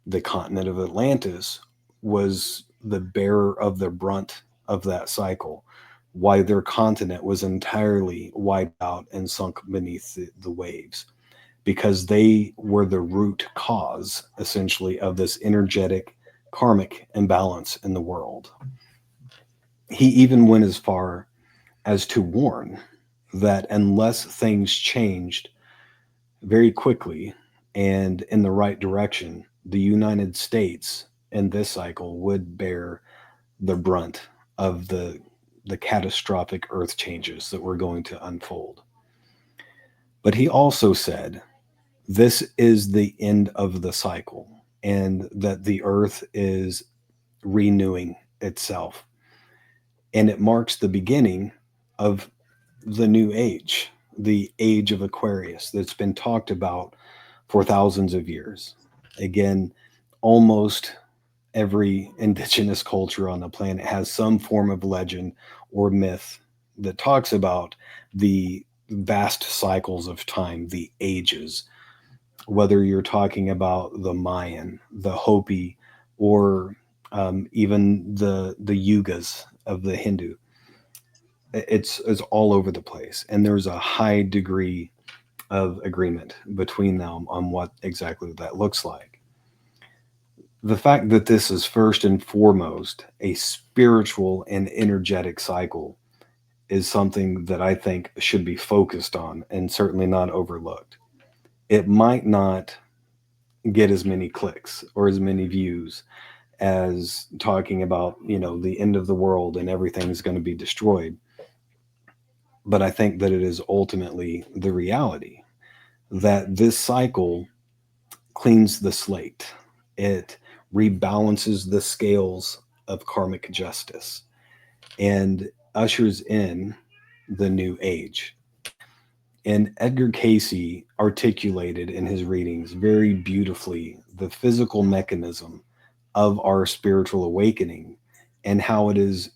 the continent of Atlantis was the bearer of the brunt of that cycle, why their continent was entirely wiped out and sunk beneath the waves, because they were the root cause, essentially, of this energetic karmic imbalance in the world. He even went as far as to warn that unless things changed very quickly and in the right direction, the United States in this cycle would bear the brunt of the catastrophic earth changes that were going to unfold. But he also said this is the end of the cycle and that the earth is renewing itself, and it marks the beginning of the new age, the age of Aquarius that's been talked about for thousands of years. Again, almost every indigenous culture on the planet has some form of legend or myth that talks about the vast cycles of time, the ages, whether you're talking about the Mayan, the Hopi, or even the yugas of the Hindu. It's all over the place, and there's a high degree of agreement between them on what exactly that looks like. The fact that this is first and foremost a spiritual and energetic cycle is something that I think should be focused on and certainly not overlooked. It might not get as many clicks or as many views as talking about, the end of the world and everything's going to be destroyed, but I think that it is ultimately the reality that this cycle cleans the slate. It rebalances the scales of karmic justice and ushers in the new age. And Edgar Casey articulated in his readings very beautifully the physical mechanism of our spiritual awakening and how it is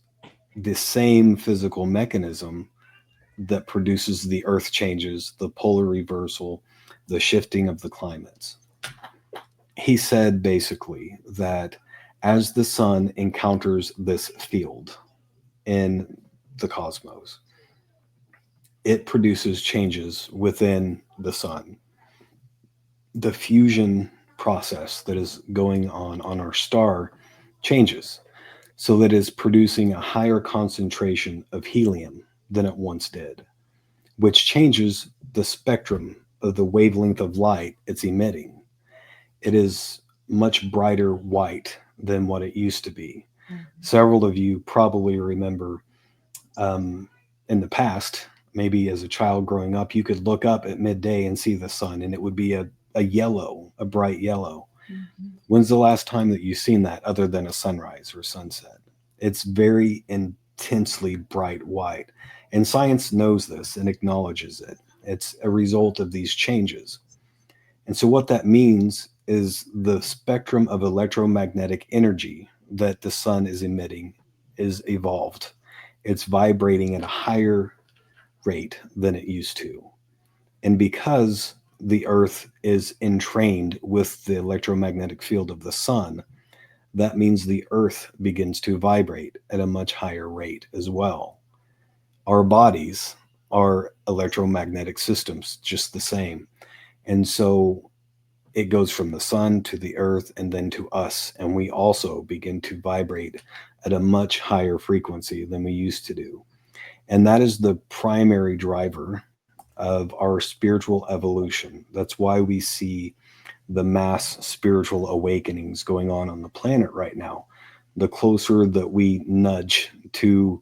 the same physical mechanism that produces the earth changes, the polar reversal, the shifting of the climates. He said basically that as the sun encounters this field in the cosmos, it produces changes within the sun. The fusion process that is going on our star changes so that it's producing a higher concentration of helium than it once did, which changes the spectrum of the wavelength of light it's emitting. It is much brighter white than what it used to be. Mhm. Several of you probably remember in the past, maybe as a child growing up, you could look up at midday and see the sun, and it would be a yellow, a bright yellow. Mhm. When's the last time that you've seen that other than a sunrise or sunset? It's very intensely bright white. And science knows this and acknowledges it. It's a result of these changes. And so, what that means is the spectrum of electromagnetic energy that the sun is emitting is evolved. It's vibrating at a higher rate than it used to. And because the earth is entrained with the electromagnetic field of the sun, that means the earth begins to vibrate at a much higher rate as well. Our bodies are electromagnetic systems, just the same. And so it goes from the sun to the earth and then to us. And we also begin to vibrate at a much higher frequency than we used to do. And that is the primary driver of our spiritual evolution. That's why we see the mass spiritual awakenings going on the planet right now. The closer that we nudge to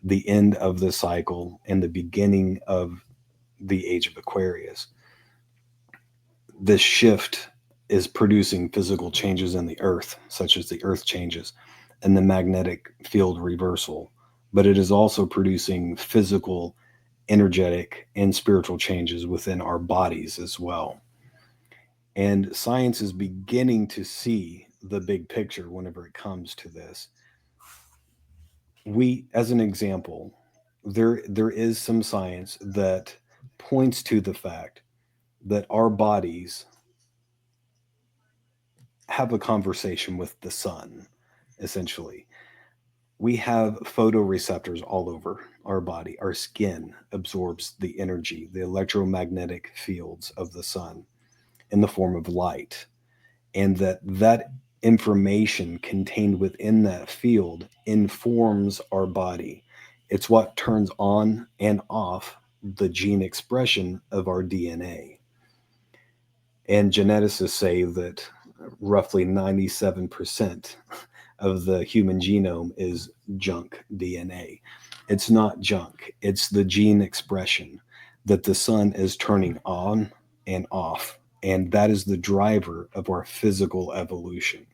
the end of the cycle and the beginning of the age of Aquarius, this shift is producing physical changes in the earth, such as the earth changes and the magnetic field reversal. But it is also producing physical, energetic, and spiritual changes within our bodies as well. And science is beginning to see the big picture whenever it comes to this. We, as an example, there is some science that points to the fact that our bodies have a conversation with the sun, essentially. We have photoreceptors all over our body. Our skin absorbs the energy, the electromagnetic fields of the sun in the form of light. And that information contained within that field informs our body. It's what turns on and off the gene expression of our DNA. And geneticists say that roughly 97% of the human genome is junk DNA. It's not junk, it's the gene expression that the sun is turning on and off. And that is the driver of our physical evolution.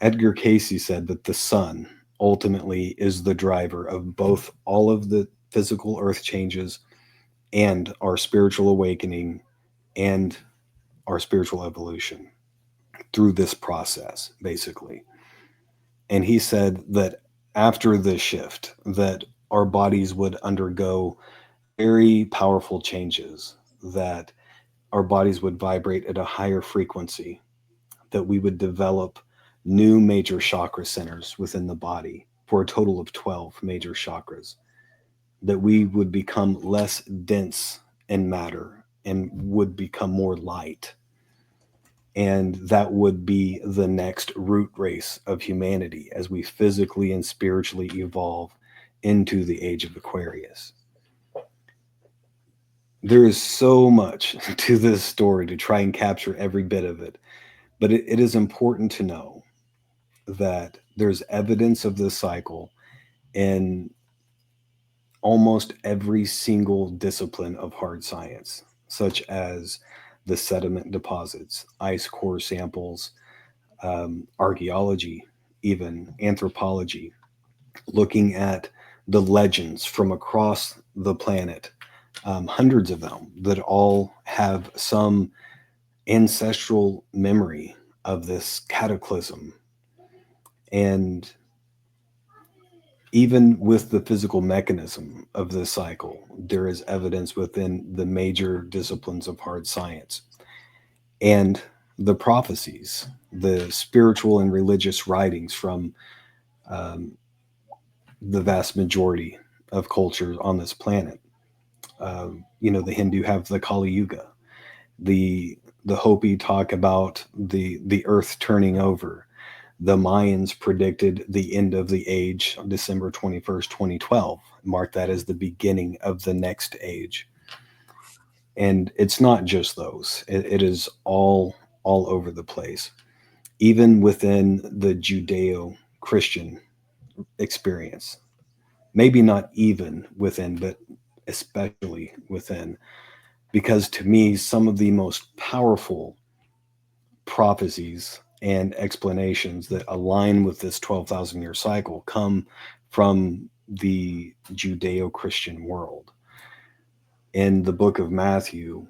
Edgar Casey said that the sun ultimately is the driver of both all of the physical earth changes and our spiritual awakening and our spiritual evolution through this process, basically. And he said that after this shift, that our bodies would undergo very powerful changes, that our bodies would vibrate at a higher frequency, that we would develop new major chakra centers within the body for a total of 12 major chakras, that we would become less dense in matter and would become more light. And that would be the next root race of humanity as we physically and spiritually evolve into the age of Aquarius. There is so much to this story to try and capture every bit of it, but it is important to know that there's evidence of this cycle in almost every single discipline of hard science, such as the sediment deposits, ice core samples, archaeology, even anthropology, looking at the legends from across the planet, hundreds of them that all have some ancestral memory of this cataclysm. And even with the physical mechanism of this cycle, there is evidence within the major disciplines of hard science. And the prophecies, the spiritual and religious writings from um, the vast majority of cultures on this planet. The Hindu have the Kali Yuga. The Hopi talk about the earth turning over. The Mayans predicted the end of the age on December 21st, 2012, marked that as the beginning of the next age. And it's not just those; it is all over the place, even within the Judeo-Christian experience. Maybe not even within, but especially within, because to me, some of the most powerful prophecies and explanations that align with this 12,000 year cycle come from the Judeo Christian world. In the book of Matthew,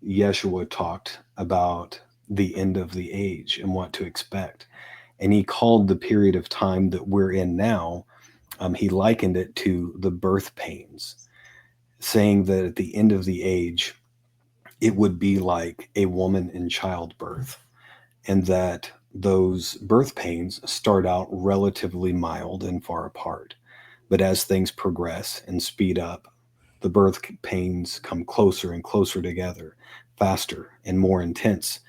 Yeshua talked about the end of the age and what to expect. And he called the period of time that we're in now, he likened it to the birth pains, saying that at the end of the age, it would be like a woman in childbirth, and that those birth pains start out relatively mild and far apart. But as things progress and speed up, the birth pains come closer and closer together, faster and more intense,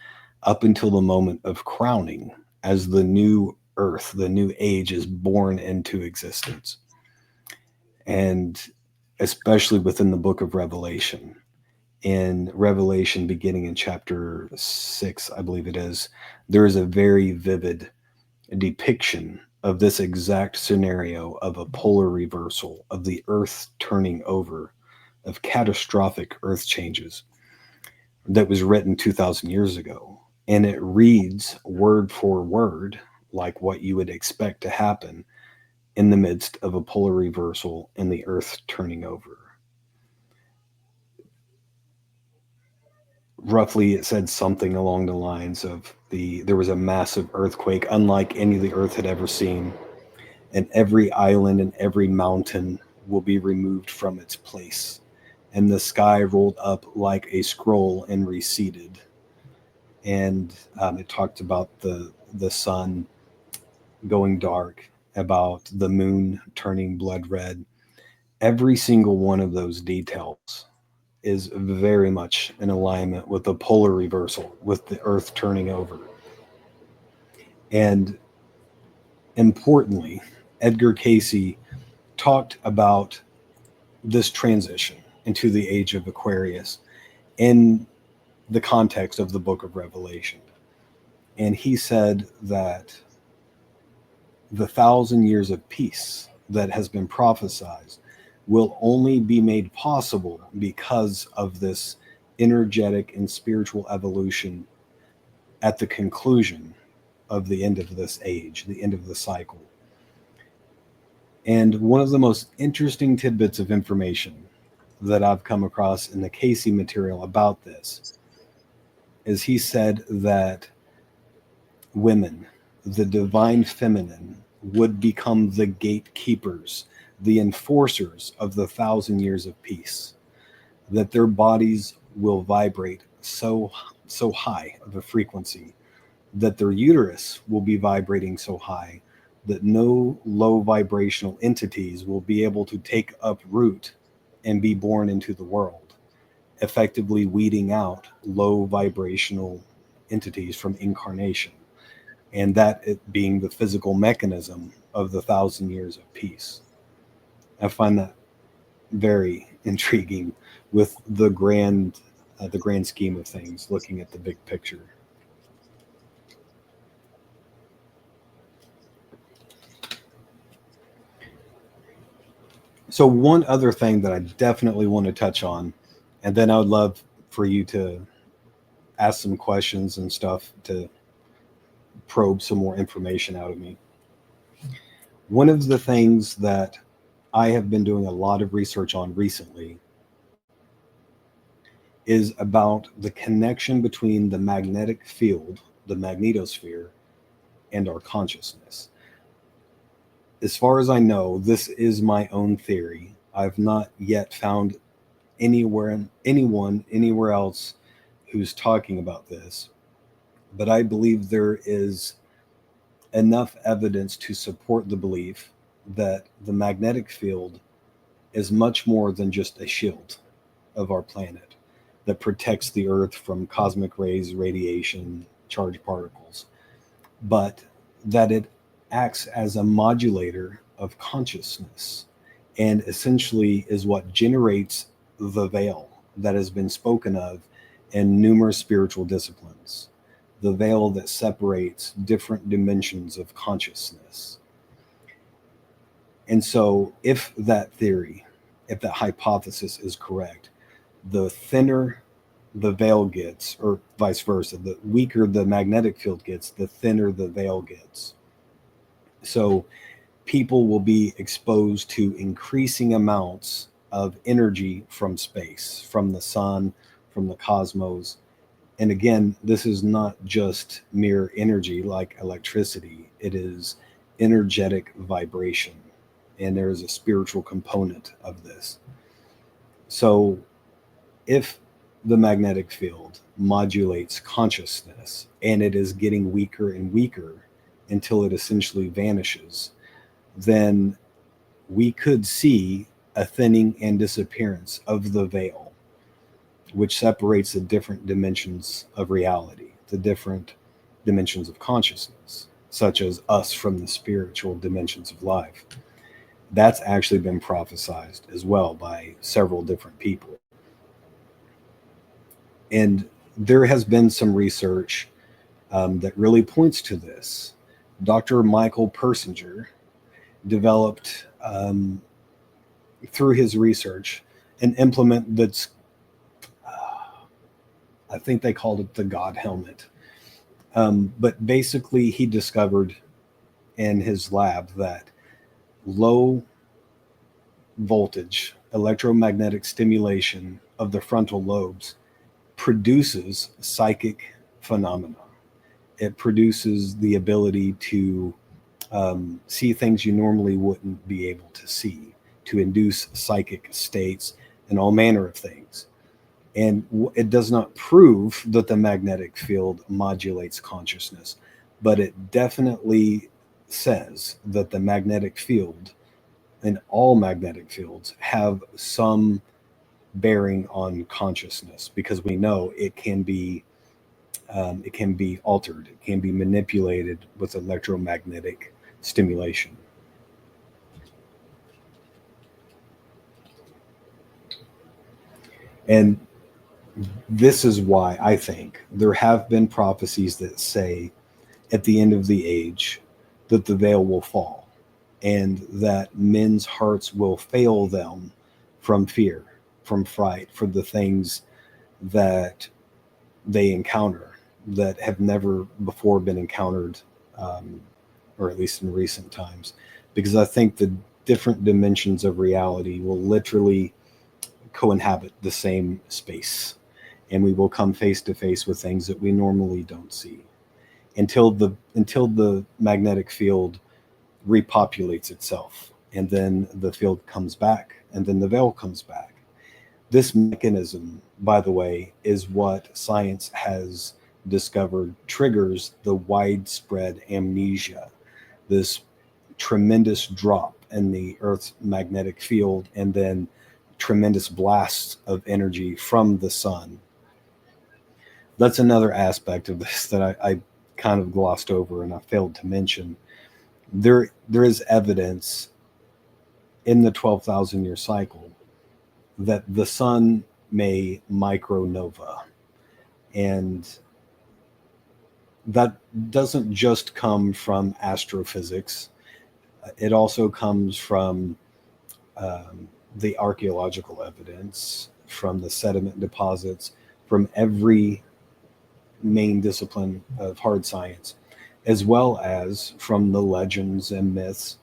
up until the moment of crowning as the new earth, the new age is born into existence. And especially within the book of Revelation, in Revelation, beginning in chapter 6, I believe it is, there is a very vivid depiction of this exact scenario of a polar reversal, of the earth turning over, of catastrophic earth changes that was written 2,000 years ago. And it reads word for word like what you would expect to happen in the midst of a polar reversal and the earth turning over. roughly it said something along the lines of there was a massive earthquake unlike any the earth had ever seen, and every island and every mountain will be removed from its place, and the sky rolled up like a scroll and receded. And it talked about the sun going dark, about the moon turning blood red. Every single one of those details is very much in alignment with the polar reversal, with the earth turning over. And importantly, Edgar Casey talked about this transition into the age of Aquarius in the context of the book of Revelation. And he said that the 1,000 years of peace that has been prophesied will only be made possible because of this energetic and spiritual evolution at the conclusion of the end of this age, the end of the cycle. And one of the most interesting tidbits of information that I've come across in the Casey material about this is he said that women, the divine feminine, would become the gatekeepers, the enforcers of the 1,000 years of peace, that their bodies will vibrate so high of a frequency, that their uterus will be vibrating so high that no low vibrational entities will be able to take up root and be born into the world, effectively weeding out low vibrational entities from incarnation, and that it being the physical mechanism of the 1,000 years of peace. I find that very intriguing with the grand scheme of things, looking at the big picture. So one other thing that I definitely want to touch on, and then I would love for you to ask some questions and stuff to probe some more information out of me. One of the things that I have been doing a lot of research on recently is about the connection between the magnetic field, the magnetosphere, and our consciousness. As far as I know, this is my own theory. I've not yet found anyone anywhere else who's talking about this, but I believe there is enough evidence to support the belief that the magnetic field is much more than just a shield of our planet that protects the earth from cosmic rays, radiation, charged particles, but that it acts as a modulator of consciousness and essentially is what generates the veil that has been spoken of in numerous spiritual disciplines, the veil that separates different dimensions of consciousness. And so, if that theory, if that hypothesis is correct, the thinner the veil gets, or vice versa, the weaker the magnetic field gets, the thinner the veil gets. So, people will be exposed to increasing amounts of energy from space, from the sun, from the cosmos. And again, this is not just mere energy like electricity, it is energetic vibration. And there is a spiritual component of this. So, if the magnetic field modulates consciousness and it is getting weaker and weaker until it essentially vanishes, then we could see a thinning and disappearance of the veil, which separates the different dimensions of reality, the different dimensions of consciousness, such as us from the spiritual dimensions of life. That's actually been prophesied as well by several different people. And there has been some research that really points to this. Dr. Michael Persinger developed, through his research, an implement that's, I think they called it the God helmet. But basically, he discovered in his lab that low voltage electromagnetic stimulation of the frontal lobes produces psychic phenomena. It produces the ability to see things you normally wouldn't be able to see, to induce psychic states and all manner of things. And it does not prove that the magnetic field modulates consciousness, but it definitely says that the magnetic field and all magnetic fields have some bearing on consciousness, because we know it can be altered, it can be manipulated with electromagnetic stimulation. And this is why I think there have been prophecies that say at the end of the age that the veil will fall and that men's hearts will fail them from fear, from fright, for the things that they encounter that have never before been encountered, or at least in recent times. Because I think the different dimensions of reality will literally co-inhabit the same space, and we will come face to face with things that we normally don't see until the magnetic field repopulates itself, and then the field comes back, and then the veil comes back. This mechanism, by the way, is what science has discovered triggers the widespread amnesia, this tremendous drop in the Earth's magnetic field, and then tremendous blasts of energy from the sun. That's another aspect of this that I kind of glossed over and I failed to mention. There is evidence in the 12,000 year cycle that the sun may micronova, and that doesn't just come from astrophysics. It also comes from the archaeological evidence, from the sediment deposits, from every main discipline of hard science, as well as from the legends and myths.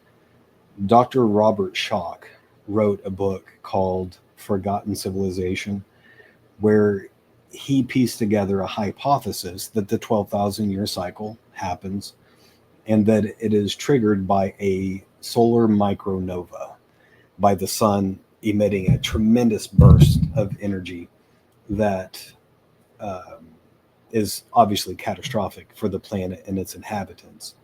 Dr. Robert Schoch wrote a book called Forgotten Civilization, where he pieced together a hypothesis that the 12,000 year cycle happens and that it is triggered by a solar micronova, by the sun emitting a tremendous burst of energy that is obviously catastrophic for the planet and its inhabitants.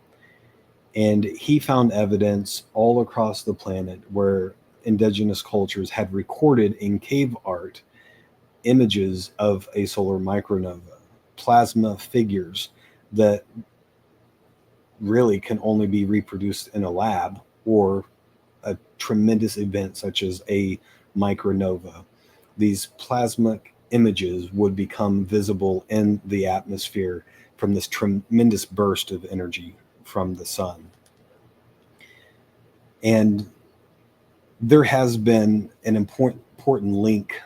And he found evidence all across the planet where indigenous cultures had recorded in cave art images of a solar micronova, plasma figures that really can only be reproduced in a lab or a tremendous event such as a micronova. These plasmic images would become visible in the atmosphere from this tremendous burst of energy from the sun. And there has been an important link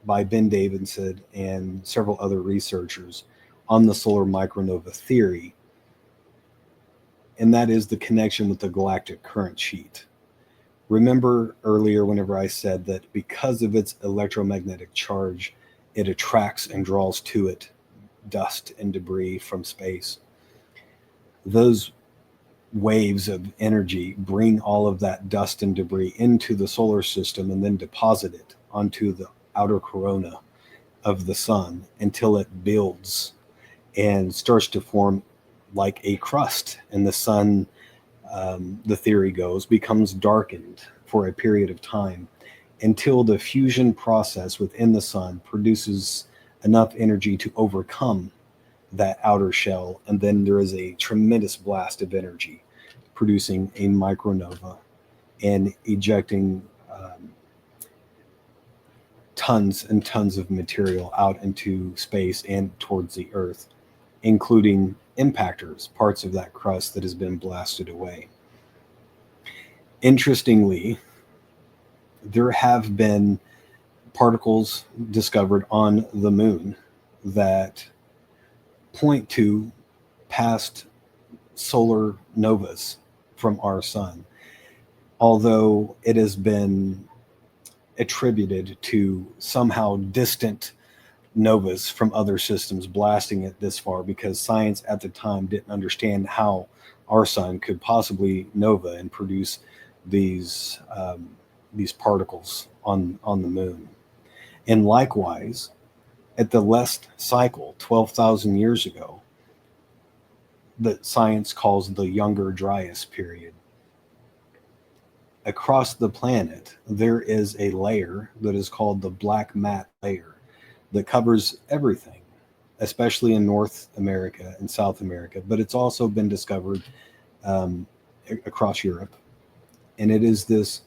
by Ben Davidson and several other researchers on the solar micronova theory, and that is the connection with the galactic current sheet. Remember earlier whenever I said that because of its electromagnetic charge, it attracts and draws to it dust and debris from space. Those waves of energy bring all of that dust and debris into the solar system and then deposit it onto the outer corona of the sun until it builds and starts to form like a crust. And the sun, the theory goes, becomes darkened for a period of time until the fusion process within the sun produces enough energy to overcome that outer shell. And then there is a tremendous blast of energy producing a micronova and ejecting tons and tons of material out into space and towards the earth, including impactors, parts of that crust that has been blasted away. Interestingly, there have been particles discovered on the moon that point to past solar novas from our sun, although it has been attributed to somehow distant novas from other systems blasting it this far, because science at the time didn't understand how our sun could possibly nova and produce these these particles on the moon. And likewise, at the last cycle, 12,000 years ago, that science calls the Younger Dryas period, across the planet, there is a layer that is called the black mat layer that covers everything, especially in North America and South America, but it's also been discovered um, across Europe. And it is this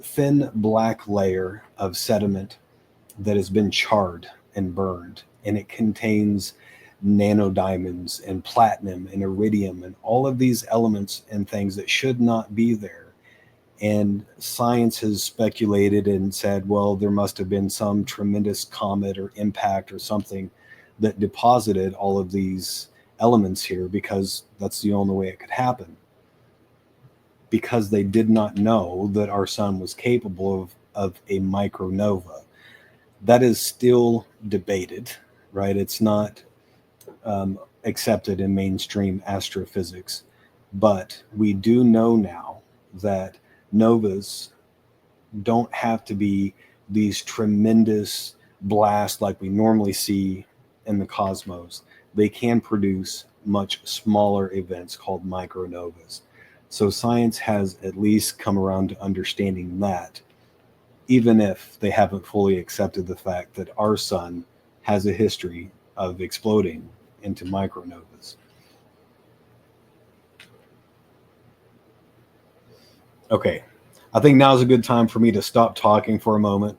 thin black layer of sediment that has been charred and burned, and it contains nanodiamonds and platinum and iridium and all of these elements and things that should not be there. And science has speculated and said, well, there must have been some tremendous comet or impact or something that deposited all of these elements here, because that's the only way it could happen. Because they did not know that our sun was capable of a micronova. That is still debated, right? It's not accepted in mainstream astrophysics. But we do know now that novas don't have to be these tremendous blasts like we normally see in the cosmos. They can produce much smaller events called micronovas. So science has at least come around to understanding that, even if they haven't fully accepted the fact that our sun has a history of exploding into micronovas. Okay, I think now's a good time for me to stop talking for a moment.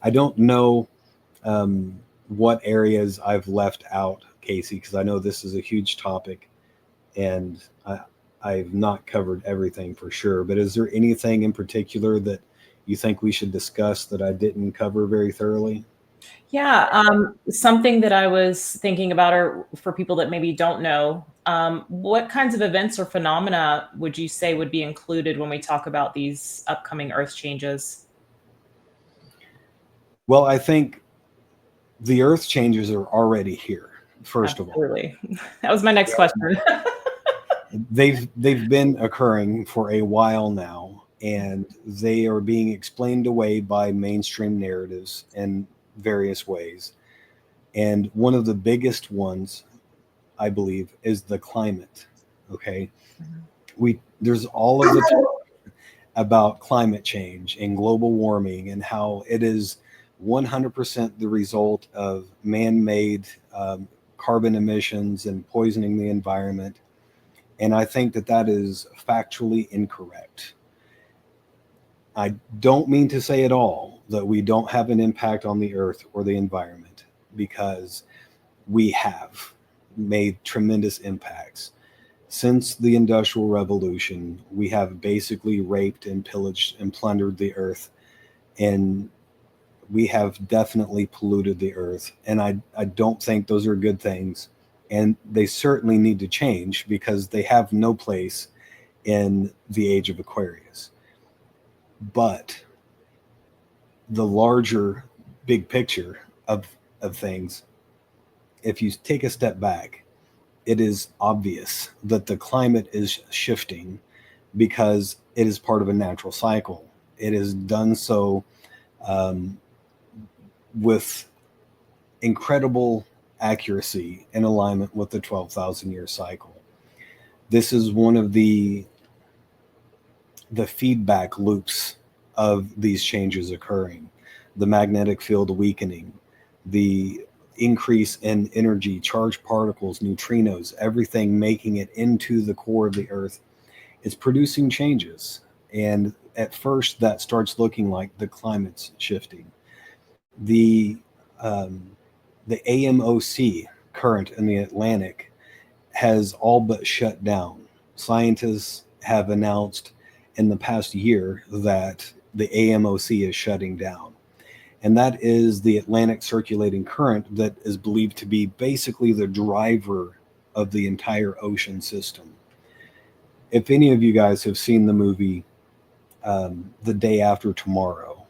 I don't know what areas I've left out, Casey, because I know this is a huge topic, and I've not covered everything for sure. But is there anything in particular that you think we should discuss that I didn't cover very thoroughly? Yeah, something that I was thinking about, or for people that maybe don't know, what kinds of events or phenomena would you say would be included when we talk about these upcoming Earth changes? Well, I think the Earth changes are already here. First of all, Absolutely. That was my next question. they've been occurring for a while now, and they are being explained away by mainstream narratives in various ways. And one of the biggest ones, I believe, is the climate. Okay, we there's all of the talk about climate change and global warming and how it is 100% the result of man-made carbon emissions and poisoning the environment. And I think that that is factually incorrect. I don't mean to say at all that we don't have an impact on the earth or the environment, because we have made tremendous impacts. Since the Industrial Revolution, we have basically raped and pillaged and plundered the earth, and we have definitely polluted the earth. And I don't think those are good things. And they certainly need to change, because they have no place in the age of Aquarius. But the larger big picture of things, if you take a step back, it is obvious that the climate is shifting because it is part of a natural cycle. It is done so um, with incredible accuracy in alignment with the 12,000 year cycle. This is one of the feedback loops of these changes occurring: the magnetic field weakening, the increase in energy, charged particles, neutrinos, everything making it into the core of the earth. It's producing changes. And at first, that starts looking like the climate's shifting. The um, the AMOC current in the Atlantic has all but shut down. Scientists have announced in the past year that the AMOC is shutting down. And that is the Atlantic circulating current that is believed to be basically the driver of the entire ocean system. If any of you guys have seen the movie The Day After Tomorrow,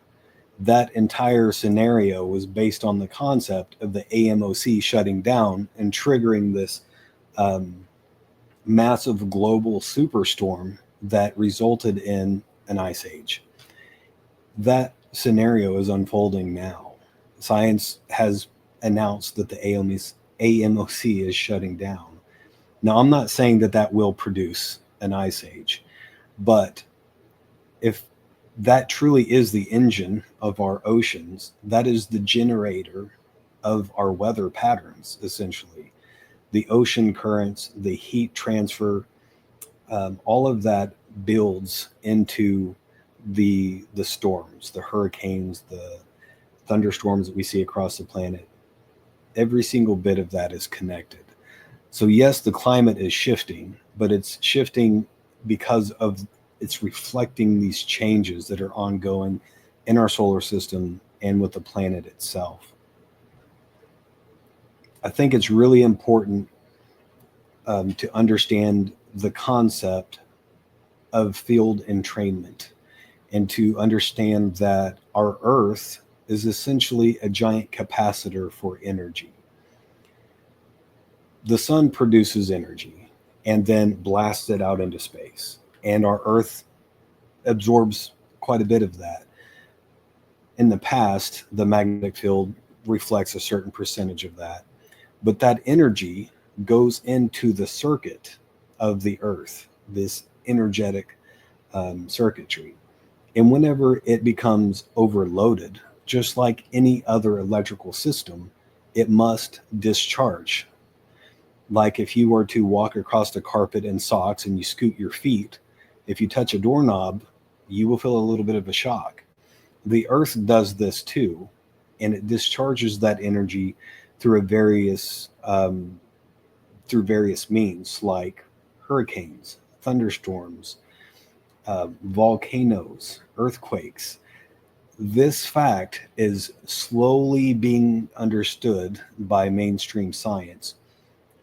That entire scenario was based on the concept of the AMOC shutting down and triggering this um, massive global superstorm that resulted in an ice age. That scenario is unfolding now. Science has announced that the AMOC is shutting down. Now, I'm not saying that that will produce an ice age, but if that truly is the engine of our oceans, that is the generator of our weather patterns, essentially. The ocean currents, the heat transfer, all of that builds into the storms, the hurricanes, the thunderstorms that we see across the planet. Every single bit of that is connected. So yes, the climate is shifting, but it's shifting because of it's reflecting these changes that are ongoing in our solar system and with the planet itself. I think it's really important to understand the concept of field entrainment and to understand that our Earth is essentially a giant capacitor for energy. The sun produces energy and then blasts it out into space, and our Earth absorbs quite a bit of that. In the past, the magnetic field reflects a certain percentage of that, but that energy goes into the circuit of the Earth, this energetic circuitry. And whenever it becomes overloaded, just like any other electrical system, it must discharge. Like if you were to walk across the carpet in socks and you scoot your feet, if you touch a doorknob, you will feel a little bit of a shock. The Earth does this too, and it discharges that energy through through various means like hurricanes, thunderstorms, volcanoes, earthquakes. This fact is slowly being understood by mainstream science.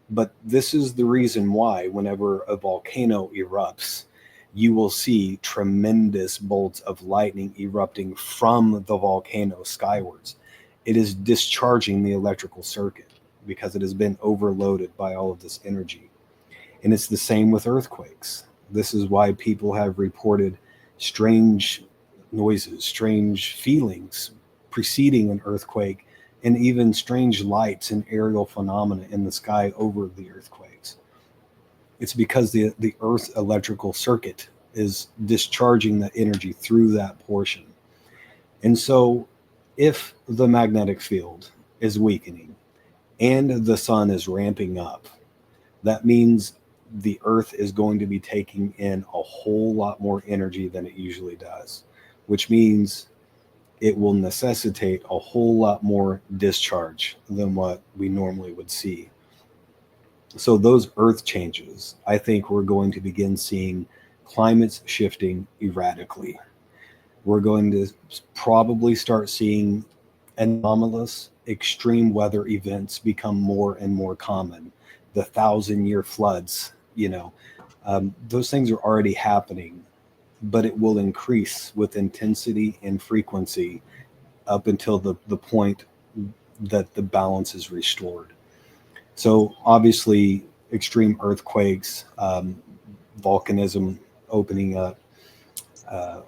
But this is the reason why, whenever a volcano erupts, you will see tremendous bolts of lightning erupting from the volcano skywards. It is discharging the electrical circuit because it has been overloaded by all of this energy. And it's the same with earthquakes. This is why people have reported strange noises, strange feelings preceding an earthquake, and even strange lights and aerial phenomena in the sky over the earthquakes. It's because the Earth's electrical circuit is discharging that energy through that portion. And so, if the magnetic field is weakening and the sun is ramping up, that means the Earth is going to be taking in a whole lot more energy than it usually does, which means it will necessitate a whole lot more discharge than what we normally would see. So, those Earth changes, I think we're going to begin seeing climates shifting erratically. We're going to probably start seeing anomalous extreme weather events become more and more common. The 1,000 year floods, those things are already happening, but it will increase with intensity and frequency up until the point that the balance is restored. So obviously, extreme earthquakes, volcanism opening up,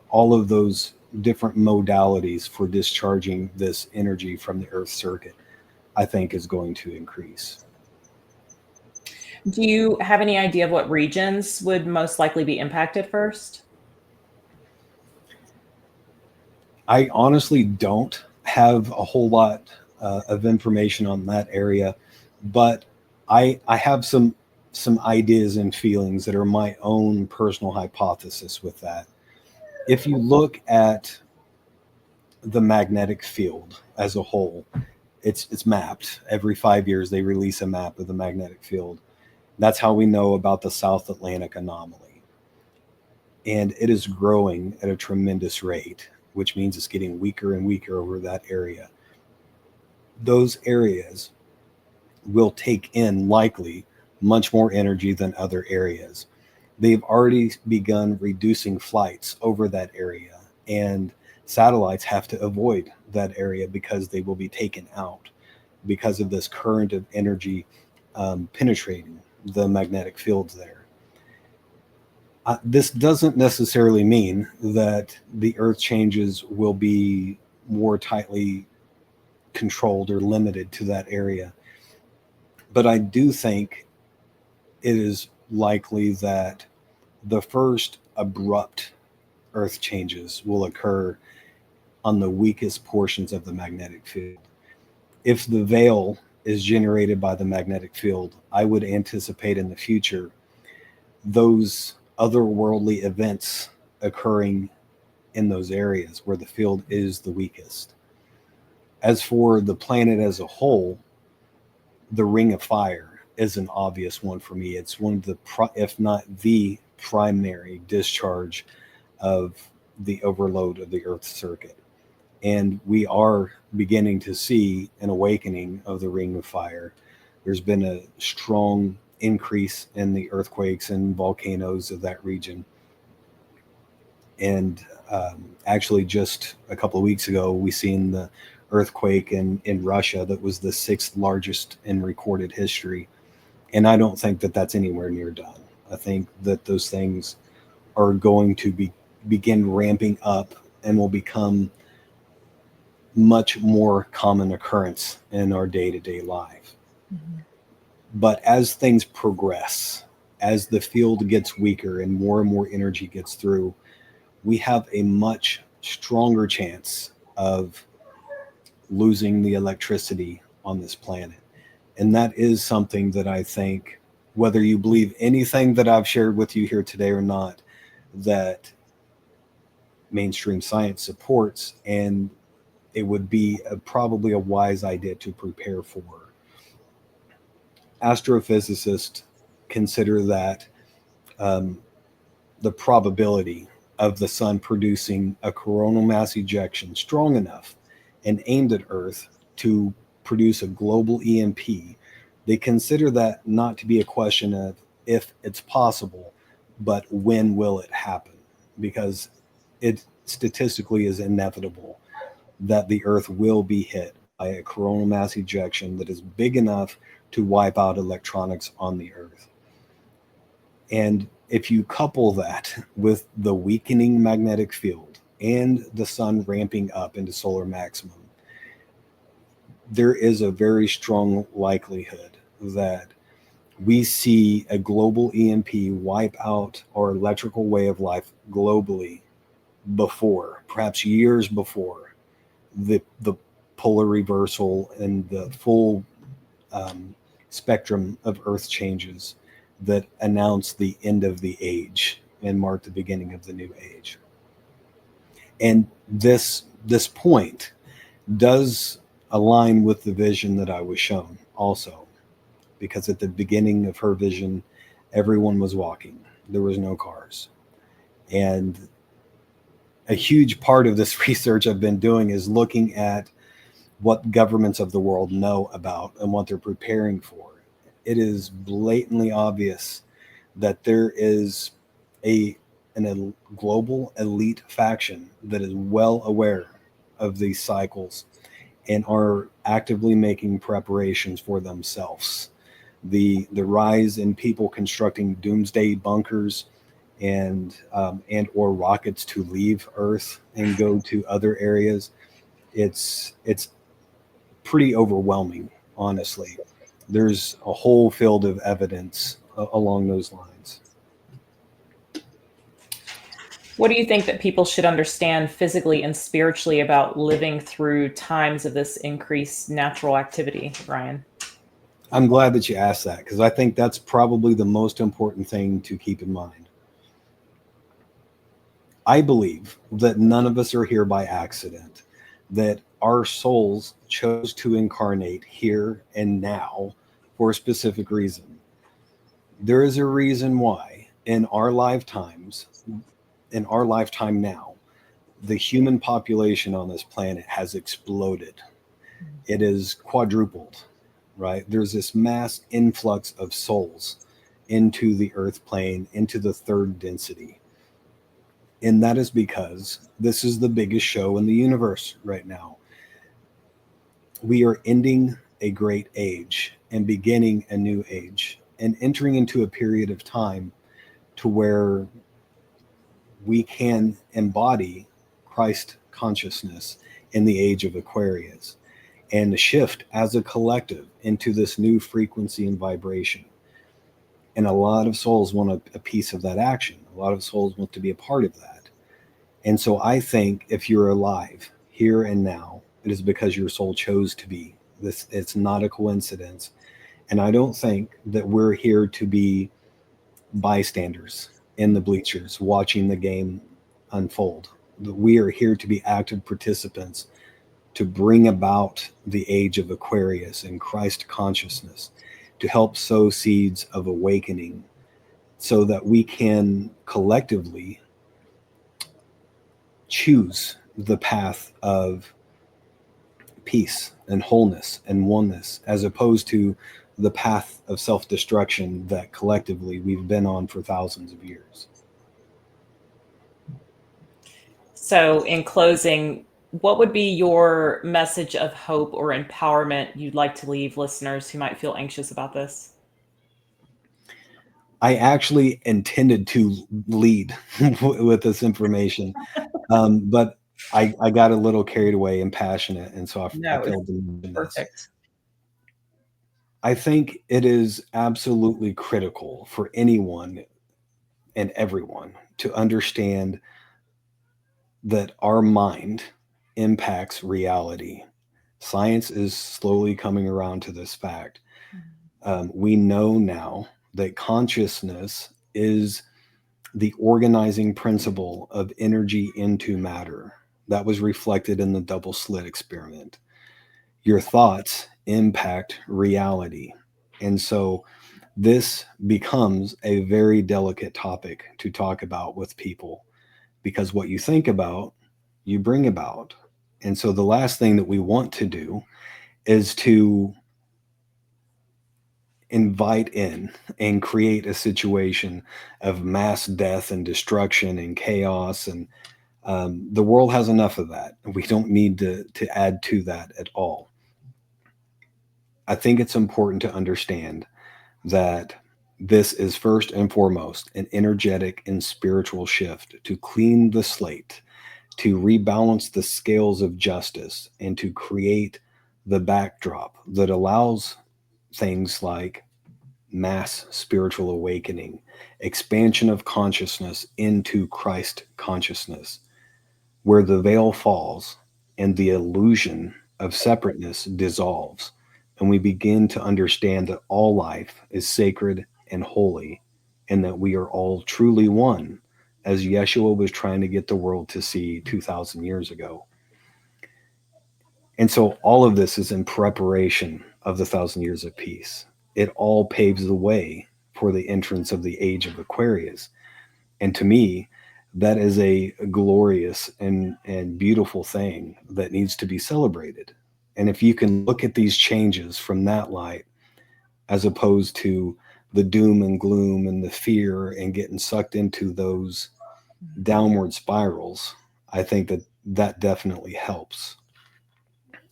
all of those different modalities for discharging this energy from the Earth circuit, I think is going to increase. Do you have any idea of what regions would most likely be impacted first? I honestly don't have a whole lot of information on that area, but I have some ideas and feelings that are my own personal hypothesis with that. If you look at the magnetic field as a whole, it's mapped. Every 5 years they release a map of the magnetic field. That's how we know about the South Atlantic anomaly. And it is growing at a tremendous rate, which means it's getting weaker and weaker over that area. Those areas will take in likely much more energy than other areas. They've already begun reducing flights over that area, and satellites have to avoid that area because they will be taken out because of this current of energy penetrating the magnetic fields there. This doesn't necessarily mean that the Earth changes will be more tightly controlled or limited to that area. But I do think it is likely that the first abrupt Earth changes will occur on the weakest portions of the magnetic field. If the veil is generated by the magnetic field, I would anticipate in the future those otherworldly events occurring in those areas where the field is the weakest. As for the planet as a whole, the Ring of Fire is an obvious one for me. It's one of the, if not the primary discharge of the overload of the Earth's circuit. And we are beginning to see an awakening of the Ring of Fire. There's been a strong increase in the earthquakes and volcanoes of that region. And actually, just a couple of weeks ago, we seen the earthquake in Russia that was the sixth largest in recorded history. And I don't think that that's anywhere near done. I think that those things are going to begin ramping up and will become much more common occurrence in our day-to-day life. Mm-hmm. But as things progress, as the field gets weaker and more energy gets through, we have a much stronger chance of losing the electricity on this planet. And that is something that I think, whether you believe anything that I've shared with you here today or not, that mainstream science supports, and it would be probably a wise idea to prepare for. Astrophysicists consider that the probability of the sun producing a coronal mass ejection strong enough and aimed at Earth to produce a global EMP, they consider that not to be a question of if it's possible, but when will it happen? Because it statistically is inevitable that the Earth will be hit by a coronal mass ejection that is big enough to wipe out electronics on the Earth. And if you couple that with the weakening magnetic field and the sun ramping up into solar maximum, there is a very strong likelihood that we see a global EMP wipe out our electrical way of life globally before, perhaps years before, the polar reversal and the full spectrum of Earth changes that announce the end of the age and mark the beginning of the new age. And this point does align with the vision that I was shown also, because at the beginning of her vision, everyone was walking. There was no cars. And a huge part of this research I've been doing is looking at what governments of the world know about and what they're preparing for. It is blatantly obvious that there is a global elite faction that is well aware of these cycles and are actively making preparations for themselves. The rise in people constructing doomsday bunkers and or rockets to leave Earth and go to other areas, it's pretty overwhelming, honestly. There's a whole field of evidence along those lines. What do you think that people should understand physically and spiritually about living through times of this increased natural activity, Brian? I'm glad that you asked that, because I think that's probably the most important thing to keep in mind. I believe that none of us are here by accident, that our souls chose to incarnate here and now for a specific reason. There is a reason why in our lifetime now, the human population on this planet has exploded. It is quadrupled, right? There's this mass influx of souls into the earth plane, into the third density. And that is because this is the biggest show in the universe right now. We are ending a great age and beginning a new age and entering into a period of time to where we can embody Christ consciousness in the age of Aquarius and shift as a collective into this new frequency and vibration. And a lot of souls want a piece of that action. A lot of souls want to be a part of that. And so I think if you're alive here and now, it is because your soul chose to be. This it's not a coincidence. And I don't think that we're here to be bystanders in the bleachers watching the game unfold. We are here to be active participants to bring about the age of Aquarius and Christ consciousness, to help sow seeds of awakening so that we can collectively choose the path of peace and wholeness and oneness, as opposed to the path of self destruction that collectively we've been on for thousands of years. So, in closing, what would be your message of hope or empowerment you'd like to leave listeners who might feel anxious about this? I actually intended to lead with this information, but I got a little carried away and passionate, and so I No, it's failed to mention this. perfect. I think it is absolutely critical for anyone and everyone to understand that our mind impacts reality. Science is slowly coming around to this fact. We know now that consciousness is the organizing principle of energy into matter. That was reflected in the double slit experiment. Your thoughts impact reality. And so this becomes a very delicate topic to talk about with people because what you think about, you bring about. And so the last thing that we want to do is to invite in and create a situation of mass death and destruction and chaos. And the world has enough of that. We don't need to add to that at all. I think it's important to understand that this is first and foremost an energetic and spiritual shift to clean the slate, to rebalance the scales of justice, and to create the backdrop that allows things like mass spiritual awakening, expansion of consciousness into Christ consciousness, where the veil falls and the illusion of separateness dissolves, and we begin to understand that all life is sacred and holy, and that we are all truly one, as Yeshua was trying to get the world to see 2,000 years ago. And so all of this is in preparation of the 1,000 years of peace. It all paves the way for the entrance of the age of Aquarius. And to me, that is a glorious and beautiful thing that needs to be celebrated. And if you can look at these changes from that light, as opposed to the doom and gloom and the fear and getting sucked into those downward spirals, I think that that definitely helps.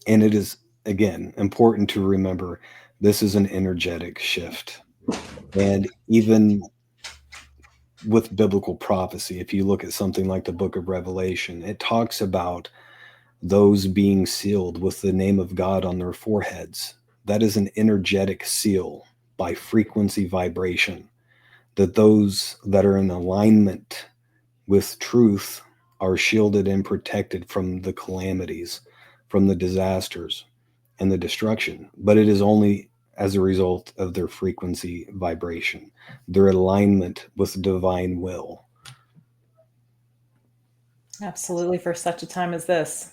And it is, again, important to remember this is an energetic shift. And even with biblical prophecy, if you look at something like the book of Revelation, it talks about those being sealed with the name of God on their foreheads. That is an energetic seal by frequency vibration, that those that are in alignment with truth are shielded and protected from the calamities, from the disasters, and the destruction. But it is only as a result of their frequency vibration, their alignment with divine will. Absolutely, for such a time as this.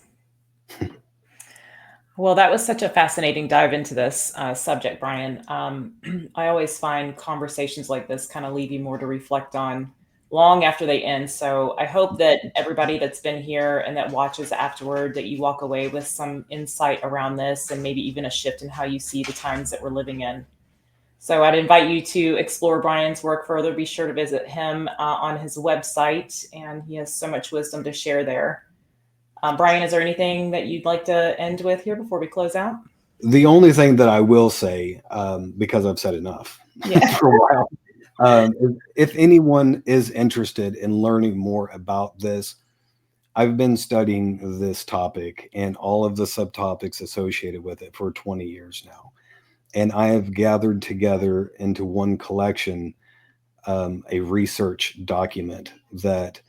Well, that was such a fascinating dive into this subject, Brian. I always find conversations like this kind of leave you more to reflect on long after they end. So I hope that everybody that's been here and that watches afterward, that you walk away with some insight around this and maybe even a shift in how you see the times that we're living in. So I'd invite you to explore Brian's work further. Be sure to visit him on his website, and he has so much wisdom to share there. Brian, is there anything that you'd like to end with here before we close out? The only thing that I will say, because I've said enough Yeah. for a while, if anyone is interested in learning more about this, I've been studying this topic and all of the subtopics associated with it for 20 years now. And I have gathered together into one collection a research document that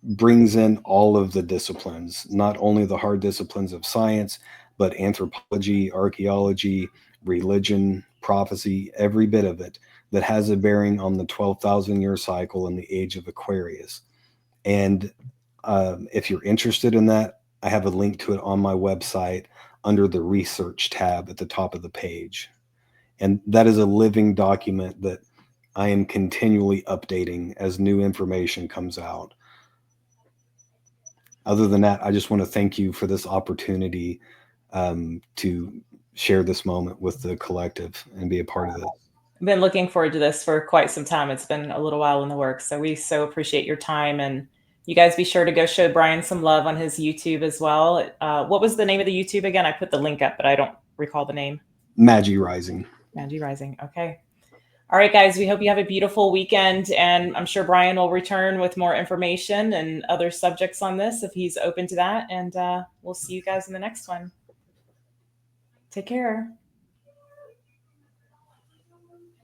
brings in all of the disciplines, not only the hard disciplines of science, but anthropology, archaeology, religion, prophecy, every bit of it that has a bearing on the 12,000 year cycle and the age of Aquarius. And if you're interested in that, I have a link to it on my website under the research tab at the top of the page. And that is a living document that I am continually updating as new information comes out. Other than that, I just want to thank you for this opportunity to share this moment with the collective and be a part of this. I've been looking forward to this for quite some time. It's been a little while in the works. So we so appreciate your time. And you guys be sure to go show Brian some love on his YouTube as well. What was the name of the YouTube again? I put the link up, but I don't recall the name. Magi Rising. Magi Rising. Okay. All right, guys, we hope you have a beautiful weekend. And I'm sure Brian will return with more information and other subjects on this if he's open to that. And we'll see you guys in the next one. Take care.